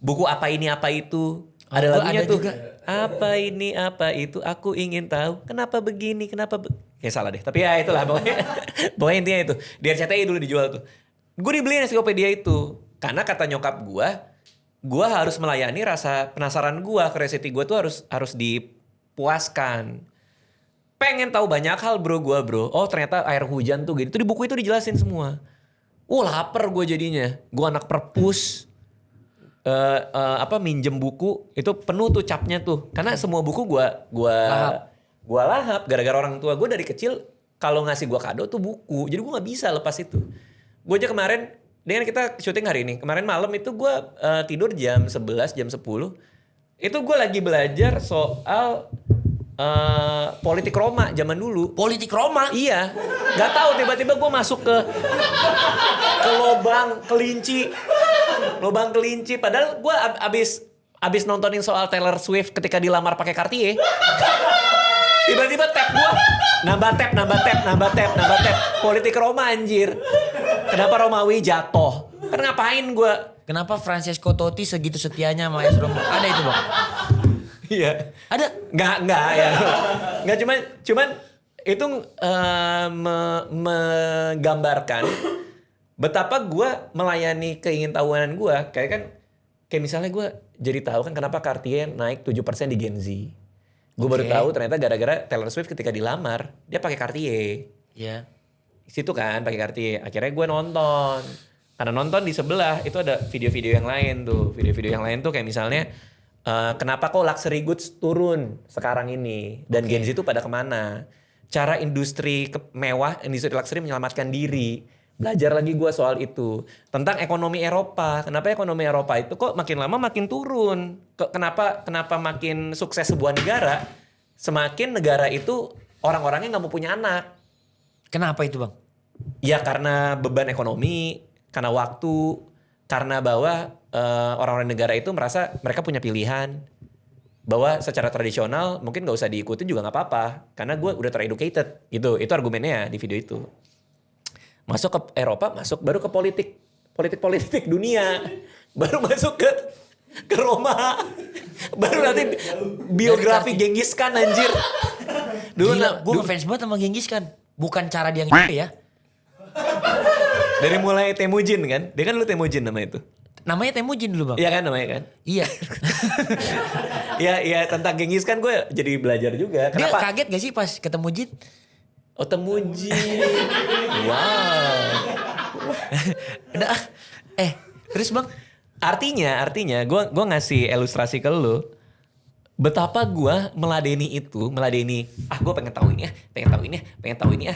Buku apa ini, apa itu. Ada gua lagunya ada tuh. juga. Apa ini, apa itu. Aku ingin tahu kenapa begini, kenapa kayak salah deh. Tapi ya itulah pokoknya. Pokoknya intinya itu. Di RCTI dulu dijual tuh. Gue dibeliin ensiklopedia itu. Karena kata nyokap gue harus melayani rasa penasaran gue. Curiosity gue tuh harus dipuaskan. Pengen tahu banyak hal bro. Oh ternyata air hujan tuh gitu. Tuh di buku itu dijelasin semua. Lapar gue jadinya. Gue anak perpus. Minjem buku. Itu penuh tuh capnya tuh. Karena semua buku gue lahap. Gara-gara orang tua gue dari kecil. Kalau ngasih gue kado tuh buku. Jadi gue gak bisa lepas itu. Gue aja kemarin. Dengan kita syuting hari ini. Kemarin malam itu gue tidur jam 11, jam 10. Itu gue lagi belajar soal politik Roma zaman dulu. Politik Roma? Iya. Gak tahu tiba-tiba gue masuk ke lobang kelinci. Lobang kelinci. Padahal gue abis nontonin soal Taylor Swift ketika dilamar pakai Cartier. Tiba-tiba tab gue. Nambah tab. Politik Roma anjir. Kenapa Romawi jatuh? Kan ngapain gue? Kenapa Francesco Totti segitu setianya sama AS Roma? Ada itu bang? Iya. Ada? Enggak ya. Enggak cuman itu menggambarkan betapa gue melayani keingintahuan gue. Kayak misalnya gue jadi tahu kan kenapa Cartier naik 7% di Gen Z. Gue baru tahu ternyata gara-gara Taylor Swift ketika dilamar dia pakai Cartier. Iya. Situ kan pakai Cartier. Akhirnya gue nonton. Karena nonton di sebelah itu ada video-video yang lain tuh. Video-video yang lain tuh kayak misalnya kenapa kok luxury goods turun sekarang ini dan Gen Z itu pada kemana? Cara industri mewah, industri luxury menyelamatkan diri. Belajar lagi gue soal itu tentang ekonomi Eropa. Kenapa ekonomi Eropa itu kok makin lama makin turun? Kenapa makin sukses sebuah negara? Semakin negara itu orang-orangnya nggak mau punya anak. Kenapa itu bang? Ya karena beban ekonomi, karena waktu, karena bahwa orang-orang negara itu merasa mereka punya pilihan bahwa secara tradisional mungkin gak usah diikutin juga gak apa-apa karena gue udah tereducated gitu. Itu argumennya di video itu. Masuk ke Eropa, baru ke politik dunia, baru masuk ke Roma, baru nanti biografi Genghis Khan anjir. Dulu gue ngefans banget sama Genghis Khan. Bukan cara dia ya. Dari mulai Temujin kan, dia kan lu Temujin nama itu. Namanya Temujin dulu bang. Iya kan namanya kan? Iya. Iya tentang Genghis kan gue jadi belajar juga. Dia Kenapa? kaget gak sih pas ketemu Jin? Oh Temujin. Wow. Udah terus bang? Artinya gue ngasih ilustrasi ke lu betapa gue meladeni gue pengen tahu ini ya.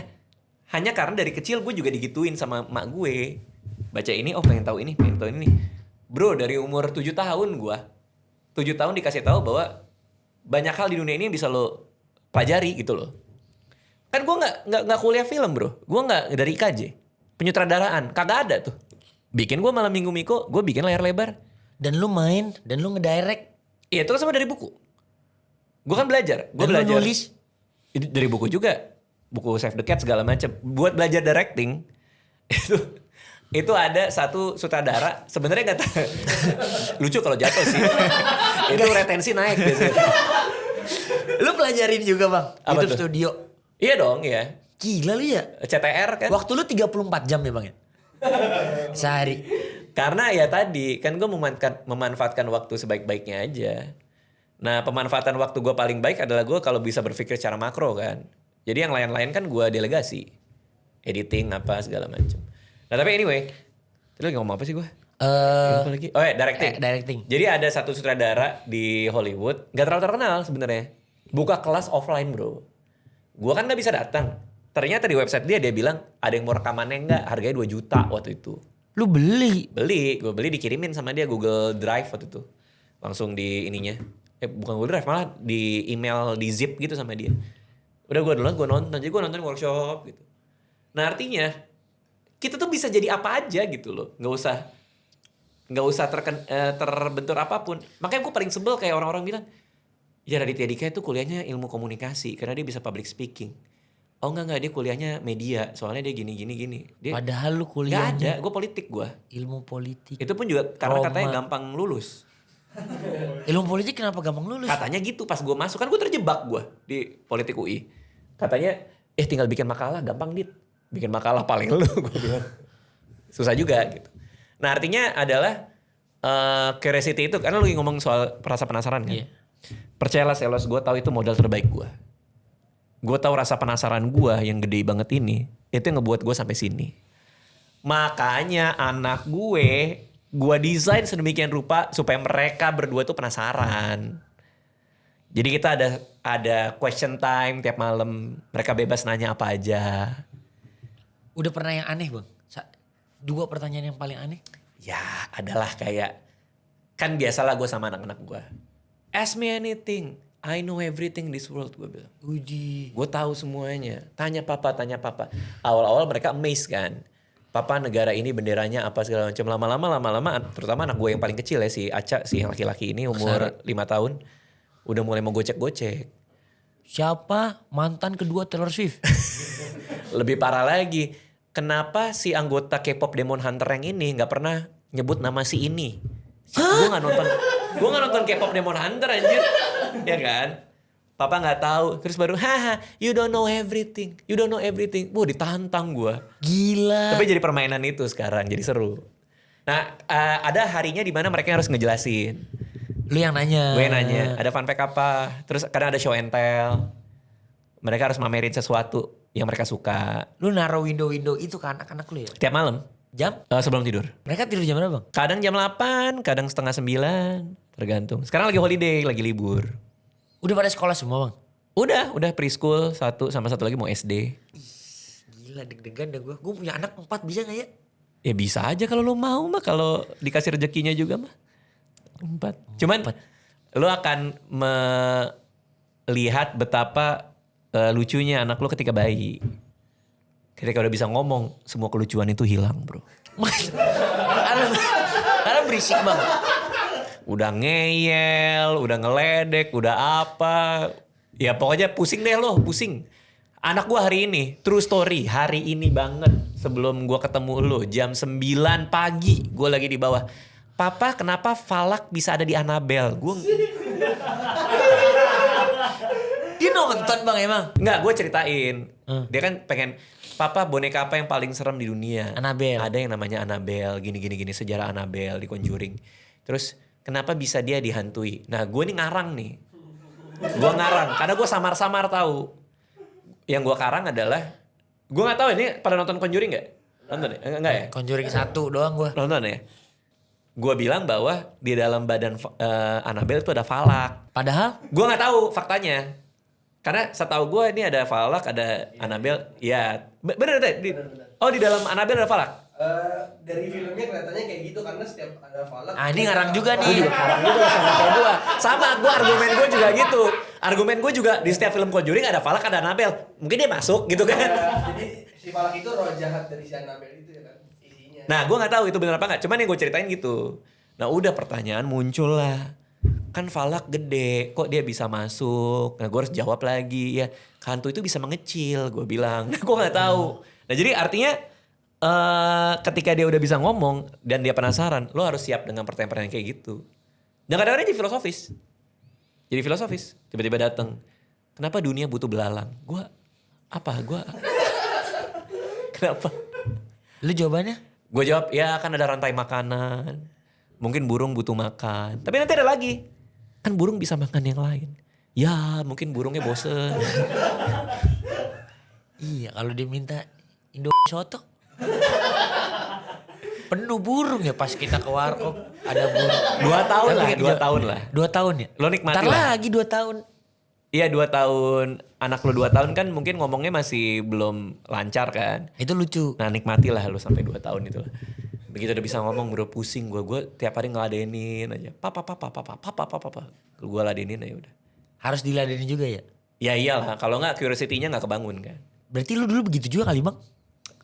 Hanya karena dari kecil gue juga digituin sama mak gue. Baca ini, pengen tahu ini. Bro, dari umur 7 tahun gue 7 tahun dikasih tahu bahwa banyak hal di dunia ini yang bisa lo pelajari gitu loh. Kan gue nggak kuliah film bro, gue nggak dari IKJ, penyutradaraan kagak ada tuh. Bikin gue malam minggu Miko, gue bikin layar lebar. Dan lu main, dan lu ngedirect. Iya itu kan sama dari buku. Gue kan belajar, gue Dan belajar. lu nulis. Itu dari buku juga, buku Save the Cat segala macam. Buat belajar directing itu ada satu sutradara sebenarnya nggak tahu. Lucu kalau jatuh sih. Itu retensi naik biasanya. Lu pelajarin juga bang, Apa YouTube tuh? Studio. Iya dong ya. Gila lu ya. CTR kan. Waktu lu 34 jam ya bang ya? Sehari. Karena ya tadi kan gue memanfaatkan waktu sebaik-baiknya aja. Nah pemanfaatan waktu gue paling baik adalah gue kalau bisa berpikir secara makro kan. Jadi yang lain-lain kan gue delegasi. Editing apa segala macam. Nah tapi anyway. Tadi lagi ngomong apa sih gue? Lupa lagi. Oh ya directing. Directing. Jadi ada satu sutradara di Hollywood. Gak terlalu terkenal sebenarnya. Buka kelas offline bro. Gue kan gak bisa datang. Ternyata di website dia bilang ada yang mau rekamannya enggak, harganya 2 juta waktu itu. Lu beli? Gue beli dikirimin sama dia Google Drive waktu itu. Langsung di ininya. Bukan Google Drive, malah di email, di zip gitu sama dia. Udah gue nonton. Jadi gue nonton workshop gitu. Nah artinya, kita tuh bisa jadi apa aja gitu loh. Gak usah terbentur apapun. Makanya gue paling sebel kayak orang-orang bilang, ya Raditya Dika itu kuliahnya ilmu komunikasi karena dia bisa public speaking. Oh enggak dia kuliahnya media soalnya dia gini. Dia, Padahal lu gak kuliahnya ada, gue politik gue. ilmu politik. Itu pun juga karena Roma. katanya gampang lulus. Ilmu politik kenapa gampang lulus? Katanya gitu pas gue masuk kan gue terjebak gue di politik UI. Katanya tinggal bikin makalah gampang dit. Bikin makalah paling lu gue bilang. Susah juga gitu. Nah artinya adalah curiosity itu karena lu lagi ngomong soal rasa penasaran kan. Iya. Percayalah Selos, gue tahu itu modal terbaik gue. Gue tahu rasa penasaran gue yang gede banget ini. Itu yang ngebuat gue sampai sini. Makanya anak gue desain sedemikian rupa supaya mereka berdua tuh penasaran. Jadi kita ada question time tiap malam. Mereka bebas nanya apa aja. Udah pernah yang aneh bang? 2 pertanyaan yang paling aneh? Ya adalah kayak, kan biasalah gue sama anak-anak gue. Ask me anything. I know everything in this world, gue bilang. Uji. Gue tahu semuanya. Tanya papa. Awal-awal mereka amazed kan. Papa negara ini benderanya apa segala macam. Lama-lama, terutama anak gue yang paling kecil ya, si Aca, si yang laki-laki ini umur 5 tahun. Udah mulai mau gocek-gocek. Siapa mantan kedua Taylor Swift? Lebih parah lagi. Kenapa si anggota K-pop Demon Hunter yang ini gak pernah nyebut nama si ini? Gue gak nonton K-pop Demon Hunter anjir. Ya kan? Papa gak tahu. Terus baru, you don't know everything. Wah ditantang gue. Gila. Tapi jadi permainan itu sekarang, jadi seru. Nah ada harinya dimana mereka harus ngejelasin. Lu yang nanya. Gue nanya, ada fun fact apa? Terus kadang ada show and tell. Mereka harus mamerin sesuatu yang mereka suka. Lu naruh window-window itu ke anak-anak lu ya? Tiap malam. Jam? Sebelum tidur. Mereka tidur jam berapa bang? Kadang jam 8, kadang setengah 9. Tergantung. Sekarang lagi holiday, lagi libur. Udah pada sekolah semua bang? Udah preschool 1 sama 1 lagi mau SD. Gila deg-degan dah gue. Gue punya anak 4 bisa gak ya? Ya bisa aja kalau lo mau mah, kalau dikasih rezekinya juga mah. 4. Cuman lo akan melihat betapa lucunya anak lo ketika bayi. Ketika udah bisa ngomong, semua kelucuan itu hilang bro. Karena berisik bang. Udah ngeyel, udah ngeledek, udah apa. Ya pokoknya pusing deh lo, pusing. Anak gue hari ini, true story, hari ini banget. Sebelum gue ketemu lo, jam 9 pagi gue lagi di bawah. Papa kenapa Falak bisa ada di Annabelle? Dia nonton bang emang? Enggak, gue ceritain. Dia kan pengen, Papa boneka apa yang paling serem di dunia? Annabelle. Ada yang namanya Annabelle, gini, sejarah Annabelle di Conjuring. Terus kenapa bisa dia dihantui? Nah gue nih ngarang nih. Gue ngarang, karena gue samar-samar tahu. Yang gue karang adalah, gue gak tahu ini pada nonton Conjuring gak? Nonton ya? Enggak ya? Conjuring 1 doang gue. Nonton ya? gue bilang bahwa di dalam badan Annabelle itu ada falak. Padahal Gue nggak tahu faktanya. Karena setahu gue ini ada falak, ada Annabelle. Ya, bener deh. Oh, di dalam Annabelle ada falak. Dari filmnya kelihatannya kayak gitu karena setiap ada falak. ini ngarang juga nih. Orang itu sama kayak gue. Sama gue argumen gue juga gitu. Argumen gue juga di setiap film Conjuring ada falak, ada Annabelle. Mungkin dia masuk gitu kan. Jadi si falak itu roh jahat dari si Annabelle itu ya kan isinya. Nah, gue nggak tahu itu benar apa nggak. Cuman yang gue ceritain gitu. Nah, udah pertanyaan muncul lah. Kan falak gede, kok dia bisa masuk? Nah, gue harus jawab lagi ya. Hantu itu bisa mengecil, gue bilang. Nah, gue nggak tahu. Nah, jadi artinya ketika dia udah bisa ngomong dan dia penasaran, lo harus siap dengan pertanyaan-pertanyaan kayak gitu. Dan kadang-kadang jadi filosofis. Jadi filosofis. Tiba-tiba datang. Kenapa dunia butuh belalang? Gue kenapa? Lu jawabannya? Gue jawab, ya kan ada rantai makanan. Mungkin burung butuh makan. Tapi nanti ada lagi. Kan burung bisa makan yang lain. Ya mungkin burungnya bosen. Iya, kalau dia minta Indo soto. Penuh burung ya pas kita ke warkop ada burung. 2 tahun lah, Tapi 2 tahun lah. 2 tahun ya? Lo nikmati Ntar lah. lagi 2 tahun. Iya 2 tahun. Anak lo 2 tahun kan mungkin ngomongnya masih belum lancar kan. Itu lucu. Nah nikmatilah lo sampai 2 tahun itu lah. Begitu udah bisa ngomong udah pusing gue. Gue tiap hari ngeladenin aja. Papa. Gue ladenin aja udah. Harus diladenin juga ya? Ya iyalah. Kalau nggak curiosity-nya nggak kebangun kan. Berarti lu dulu begitu juga kali Bang?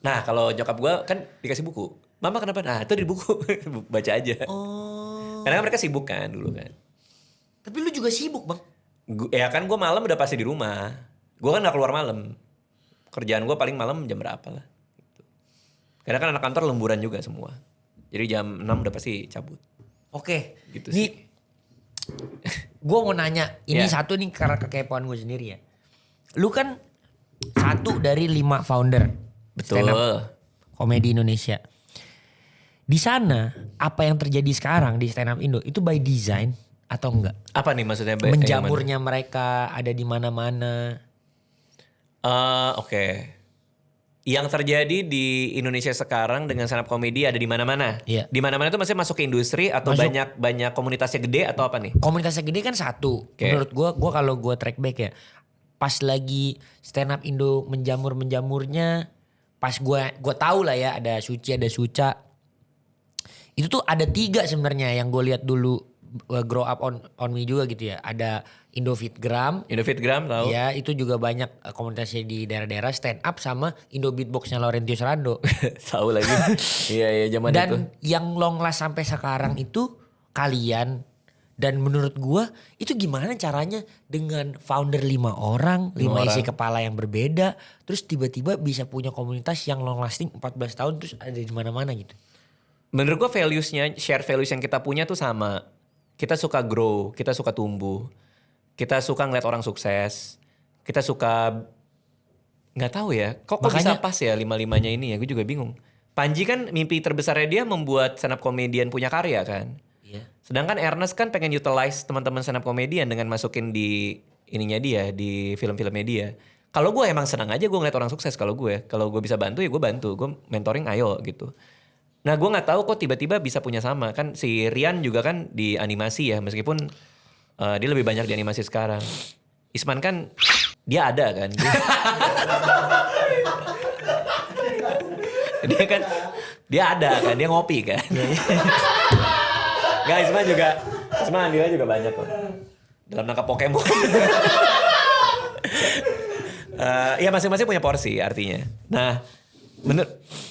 Nah kalau nyokap gue kan dikasih buku. Mama kenapa? Nah itu di buku. Baca aja. Oh. Karena kan mereka sibuk kan dulu kan. Tapi lu juga sibuk Bang. Ya kan gue malam udah pasti di rumah. Gue kan gak keluar malam. Kerjaan gue paling malam jam berapa lah. Gitu. Karena kan anak kantor lemburan juga semua. Jadi jam 6 udah pasti cabut. Oke. Gitu Nih, sih. gue mau nanya. Ini Ya. satu nih karena kekepoan gue sendiri ya. Lu kan satu dari 5 founder. Betul. stand up komedi Indonesia. Di sana apa yang terjadi sekarang di stand up Indo itu by design atau enggak? Apa nih maksudnya? Menjamurnya mereka ada di mana-mana. Oke. Yang terjadi di Indonesia sekarang dengan stand up komedi ada di mana-mana. Iya. Di mana-mana itu maksudnya masuk ke industri atau Masuk. banyak komunitasnya gede atau apa nih? Komunitasnya gede kan satu. Oke. Menurut gue kalau gue track back ya, pas lagi stand up Indo menjamurnya, pas gue tahu lah ya ada Suci ada Suca. Itu tuh ada 3 sebenarnya yang gue lihat dulu grow up on me juga gitu ya. Ada Indofitgram. Indofitgram tahu? Ya itu juga banyak komunitasnya di daerah-daerah stand up sama Indo Beatboxnya Laurentius Rando. Tahu lagi. Iya zaman Dan itu. yang long last sampai sekarang itu kalian. Dan menurut gua itu gimana caranya dengan founder 5 orang, 5 Lima isi orang. kepala yang berbeda. Terus tiba-tiba bisa punya komunitas yang long lasting 14 tahun terus ada di mana-mana gitu. Menurut gue values-nya, share values yang kita punya tuh sama. Kita suka grow, kita suka tumbuh. Kita suka ngeliat orang sukses. Kita suka, nggak tahu ya. Kok bisa Makanya- pas ya 5-5-nya ini ya, gue juga bingung. Panji kan mimpi terbesarnya dia membuat stand up comedian punya karya kan. Iya. Sedangkan Ernest kan pengen utilize teman-teman stand up comedian dengan masukin di ininya dia, di film-filmnya dia. Kalau gue emang senang aja gue ngeliat orang sukses kalau gue. Kalau gue bisa bantu ya gue bantu. Gue mentoring ayo gitu. Nah gue gak tahu kok tiba-tiba bisa punya sama. Kan si Rian juga kan di animasi ya. Meskipun dia lebih banyak di animasi sekarang. Isman kan dia ada kan. Dia kan dia ada kan. Dia ngopi kan. Gak Isman dia juga banyak kok. Dalam nangkap Pokemon. Ya masing-masing punya porsi artinya. Nah,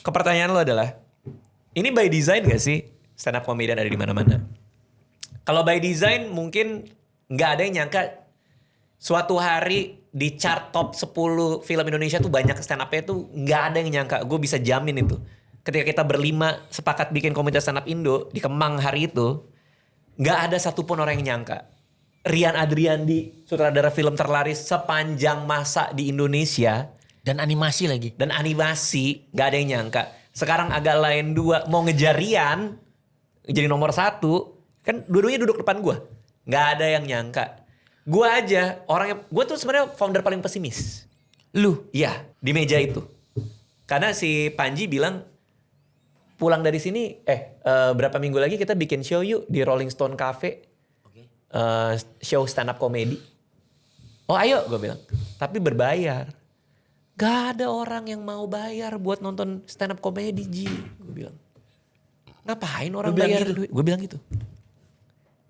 ke pertanyaan lo adalah, ini by design gak sih stand up comedian ada di mana-mana? Kalau by design mungkin nggak ada yang nyangka suatu hari di chart top 10 film Indonesia tuh banyak stand up-nya tuh nggak ada yang nyangka. Gue bisa jamin itu. Ketika kita berlima sepakat bikin komunitas stand up Indo di Kemang hari itu, nggak ada satupun orang yang nyangka. Rian Adriandi, sutradara film terlaris sepanjang masa di Indonesia. Dan animasi lagi. Dan animasi, nggak ada yang nyangka. Sekarang agak lain dua, mau ngejar Rian, jadi nomor 1, kan dua-duanya duduk depan gue. Nggak ada yang nyangka. Gue aja, gue tuh sebenarnya founder paling pesimis. Lu? Iya, di meja itu. Karena si Panji bilang, pulang dari sini, berapa minggu lagi kita bikin show yuk di Rolling Stone Cafe. Oke. Show stand up comedy. Oh ayo gue bilang. Tapi berbayar. Gak ada orang yang mau bayar buat nonton stand up comedy Ji. Gue bilang. Ngapain orang Lu bilang bayar gitu? duit? Gue bilang gitu.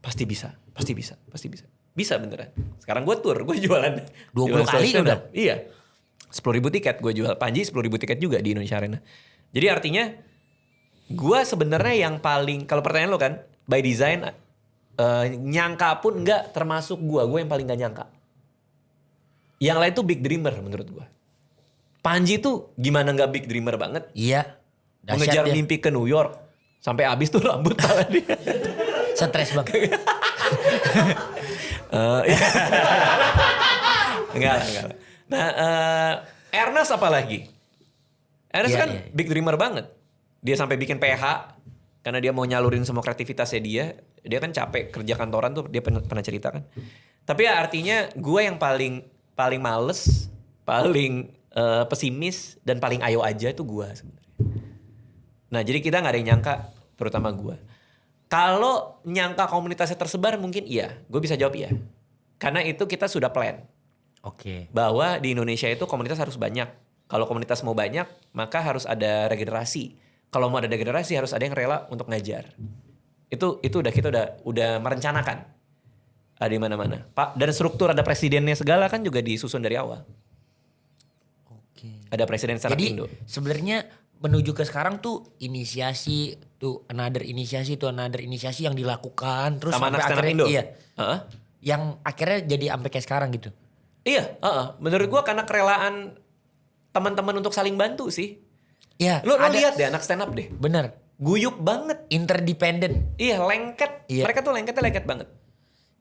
Pasti bisa. Bisa beneran. Sekarang gue tour, gue jualan. 20 kali stand udah? up. Iya. 10.000 tiket gue jual. Panji 10.000 tiket juga di Indonesia Arena. Jadi artinya gue sebenarnya yang paling, kalau pertanyaan lo kan, by design nyangka pun enggak termasuk gue yang paling gak nyangka. Yang lain tuh big dreamer menurut gue. Panji tuh gimana gak big dreamer banget. Iya. Dahsyat Mengejar dia. mimpi ke New York. Sampai habis tuh rambut pala dia. Stres bang. Iya. Enggak. Nah Ernest apalagi? Ernest Iya, kan iya. big dreamer banget. Dia sampai bikin PH. Karena dia mau nyalurin semua kreativitasnya dia. Dia kan capek kerja kantoran tuh. Dia pernah cerita kan. Tapi ya artinya gue yang paling males. Paling pesimis. Dan paling ayo aja itu gue sebenarnya. Nah jadi kita gak ada yang nyangka. Terutama gue. Kalau nyangka komunitasnya tersebar mungkin iya. Gue bisa jawab iya. Karena itu kita sudah plan. Oke. Bahwa di Indonesia itu komunitas harus banyak. Kalau komunitas mau banyak, maka harus ada regenerasi. Kalau mau ada regenerasi harus ada yang rela untuk ngajar. Itu kita udah merencanakan. Ada di mana-mana. Pak, dan struktur ada presidennya segala kan juga disusun dari awal. Oke. Ada presiden stand up Jadi Indo. sebenarnya menuju ke sekarang tuh inisiasi another inisiasi yang dilakukan terus Sama sampai anak stand up akhirnya Indo. iya. Heeh. Yang akhirnya jadi sampai kayak sekarang gitu. Iya, menurut gua karena kerelaan teman-teman untuk saling bantu sih. Iya. Lo ada- lihat deh anak stand up deh. Bener. Guyup banget. Interdependent. Iya, lengket. Iya. Mereka tuh lengketnya lengket banget.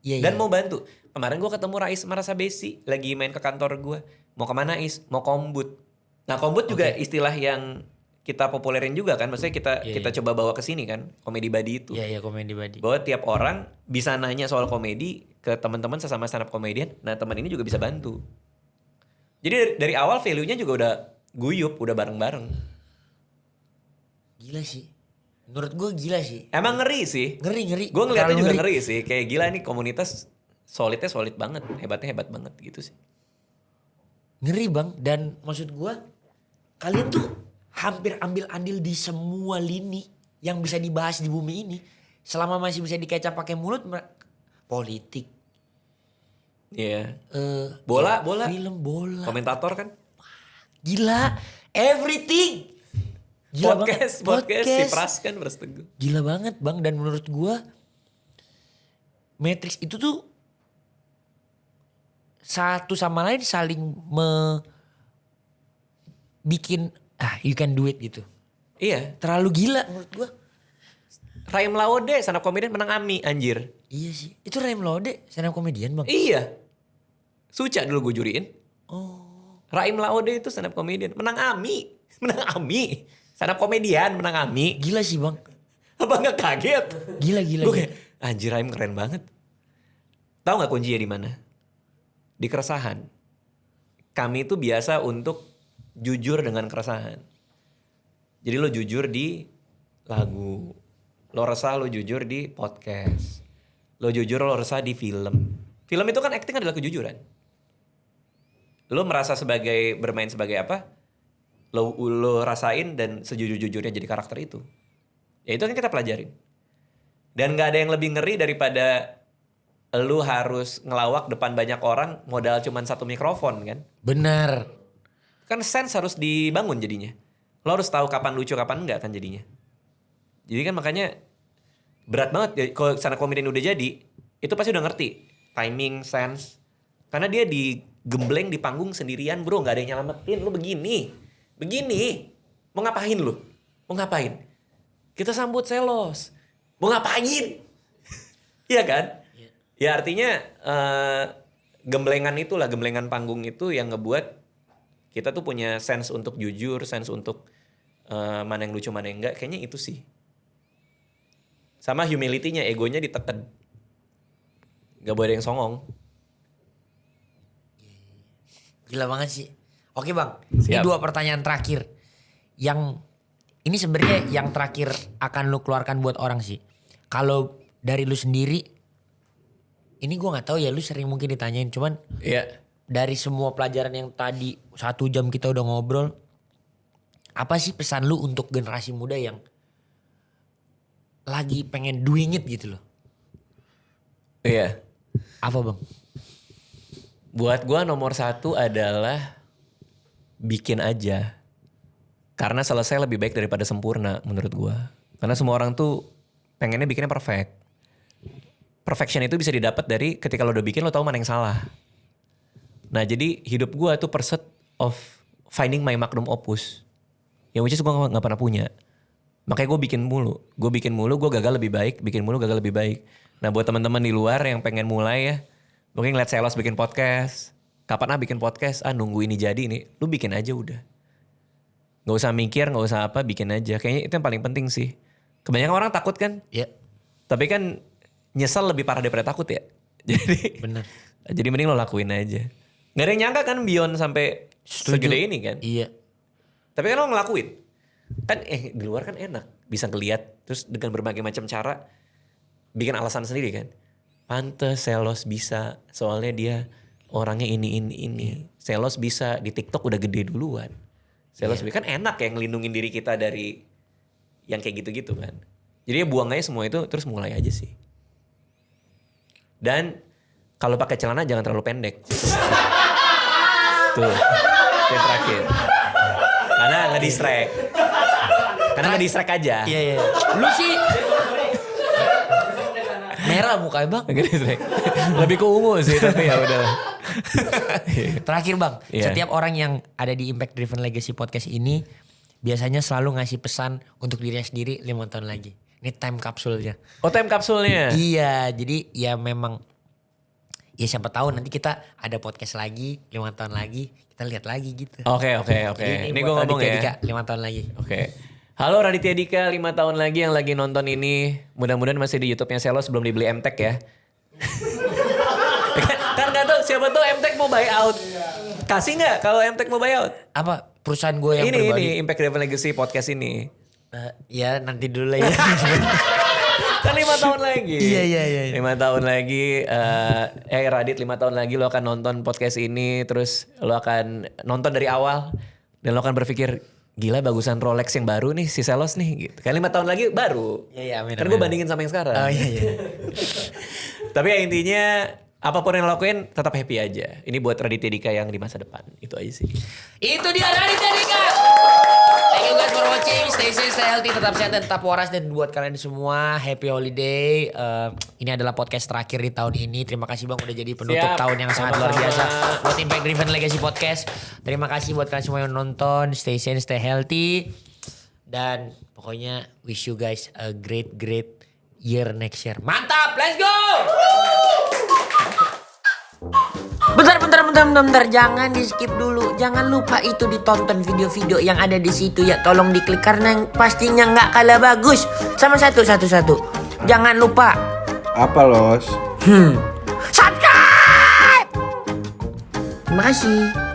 Iya. Dan mau bantu. Kemarin gue ketemu Rais Marasabesi. Lagi main ke kantor gue. Mau kemana Is? Mau kombut. Nah kombut juga istilah yang kita populerin juga kan. Maksudnya kita coba bawa ke sini kan. Komedi buddy itu. Iya komedi body. Bahwa tiap orang bisa nanya soal komedi ke teman-teman sesama stand up comedian. Nah teman ini juga bisa bantu. Jadi dari awal value-nya juga udah guyup. Udah bareng-bareng. Gila sih. Menurut gue gila sih. Emang ngeri sih. Ngeri. Gue ngeliatnya Terlalu juga ngeri sih. Kayak gila nih komunitas solidnya solid banget. Hebatnya hebat banget gitu sih. Ngeri bang. Dan maksud gue kalian tuh hampir ambil andil di semua lini yang bisa dibahas di bumi ini. Selama masih bisa dikecap pakai mulut, politik, Iya. Bola. film, bola. Komentator kan. Gila, everything. Gila Podcast banget. si Pras kan berseteguh. Gila banget bang. Dan menurut gua Matrix itu tuh satu sama lain saling bikin you can do it gitu. Iya. Terlalu gila menurut gua. Raim Laude stand up comedian menang AMI anjir. Iya sih. Itu Raim Laude stand up comedian bang. Iya. Suca dulu gue juriin. Oh. Raim Laude itu stand up comedian menang AMI. Menang AMI. Stand up comedian menang AMI. Gila sih bang. Apa nggak kaget? Gila. Gue kayak anjir Raim keren banget. Tahu nggak kuncinya di mana? Di keresahan. Kami itu biasa untuk jujur dengan keresahan. Jadi lo jujur di lagu. Lo resah lo jujur di podcast. Lo jujur lo resah di film. Film itu kan acting adalah kejujuran. Lo merasa bermain sebagai apa? Lo rasain dan sejujur-jujurnya jadi karakter itu. Ya itu kan kita pelajarin. Dan gak ada yang lebih ngeri daripada lo harus ngelawak depan banyak orang modal cuman satu mikrofon kan. Benar. Kan sense harus dibangun jadinya. Lo harus tahu kapan lucu kapan enggak kan jadinya. Jadi kan makanya berat banget kalau stand up comedian udah jadi, itu pasti udah ngerti timing, sense. Karena dia digembleng di panggung sendirian, bro, nggak ada yang nyelamatin. Lu begini, mau ngapain lu? Mau ngapain? Kita sambut selos, mau ngapain? Iya kan? Ya artinya gemblengan panggung itu yang ngebuat kita tuh punya sense untuk jujur, sense untuk mana yang lucu mana yang enggak. Kayaknya itu sih. Sama humility-nya, egonya ditekan. Gak boleh ada yang songong. Gila banget sih. Oke bang, ini Siap. 2 pertanyaan terakhir. Yang ini sebenarnya yang terakhir akan lu keluarkan buat orang sih. Kalau dari lu sendiri, ini gue nggak tahu ya, lu sering mungkin ditanyain, cuman Iya. dari semua pelajaran yang tadi 1 jam kita udah ngobrol, apa sih pesan lu untuk generasi muda yang lagi pengen doing it gitu loh? Iya. Apa bang? Buat gua nomor 1 adalah bikin aja. Karena selesai lebih baik daripada sempurna menurut gua. Karena semua orang tuh pengennya bikinnya perfect. Perfection itu bisa didapat dari ketika lo udah bikin lo tahu mana yang salah. Nah jadi hidup gua tuh pursuit of finding my magnum opus. Yang which is gue gak pernah punya. Makanya gue bikin mulu. Gue gagal lebih baik. Bikin mulu, gagal lebih baik. Nah buat teman-teman di luar yang pengen mulai ya. Mungkin ngeliat Selos bikin podcast. Kapan bikin podcast? Nunggu ini jadi nih. Lu bikin aja udah. Gak usah mikir, gak usah apa. Bikin aja. Kayaknya itu yang paling penting sih. Kebanyakan orang takut kan? Ya. Tapi kan nyesal lebih parah daripada takut ya. Jadi Bener. Jadi mending lo lakuin aja. Gak ada yang nyangka kan Beyond sampai segede ini kan. Iya. Tapi kan lo ngelakuin. Kan di luar kan enak. Bisa ngeliat. Terus dengan berbagai macam cara. Bikin alasan sendiri kan. Pantes Selos bisa. Soalnya dia orangnya ini. Selos bisa. Di TikTok udah gede duluan. Selos kan enak ya ngelindungin diri kita dari yang kayak gitu-gitu kan. Jadi ya buang aja semua itu. Terus mulai aja sih. Dan kalau pakai celana jangan terlalu pendek. Tuh. Yang terakhir. Karena nge-distract aja. Iya. Lu sih merah mukanya bang. Nge-distract. Lebih ke ungu sih tapi ya udah. Terakhir bang, Iya. setiap orang yang ada di Impact Driven Legacy Podcast ini biasanya selalu ngasih pesan untuk dirinya sendiri 5 tahun lagi. Ini time capsule-nya. Oh time kapsulnya. Iya, jadi ya memang ya siapa tahu nanti kita ada podcast lagi 5 tahun lagi, kita lihat lagi gitu. Oke. Jadi Ini gue ngomong ya. 5 tahun lagi. Oke. Halo Raditya Dika, 5 tahun lagi yang lagi nonton ini. Mudah-mudahan masih di YouTube-nya Selos belum dibeli MTech ya. Kan gak tau siapa tuh MTech mau buyout. Kasih gak kalau MTech mau buyout? Apa perusahaan gue yang Ini pribadi? Impact Driven Legacy podcast ini. Ya nanti dulu lah ya. Kan 5 tahun lagi. Iya. 5 tahun lagi. Radit 5 tahun lagi lo akan nonton podcast ini. Terus lo akan nonton dari awal. Dan lo akan berpikir, gila bagusan Rolex yang baru nih si Selos nih. Gitu. Kan 5 tahun lagi baru. Iya, amin, Kan amin. gue bandingin sama yang sekarang. Oh iya. Tapi ya intinya apapun yang lo lakuin tetap happy aja. Ini buat Raditya Dika yang di masa depan. Itu aja sih. Itu dia Raditya Dika. Thank you guys for watching. Stay safe, stay healthy, tetap sehat dan tetap waras. Dan buat kalian semua happy holiday. Ini adalah podcast terakhir di tahun ini. Terima kasih bang udah jadi penutup Siap. tahun yang sangat luar Sama-sama. biasa buat Impact Driven Legacy Podcast. Terima kasih buat kalian semua yang nonton. Stay safe, stay healthy. Dan pokoknya wish you guys a great year next year. Mantap, let's go! Bentar, jangan di skip dulu. Jangan lupa itu ditonton video-video yang ada di situ ya. Tolong diklik karena pastinya nggak kalah bagus. Sama satu. Jangan lupa. Apa Los? Subscribe. Terima kasih.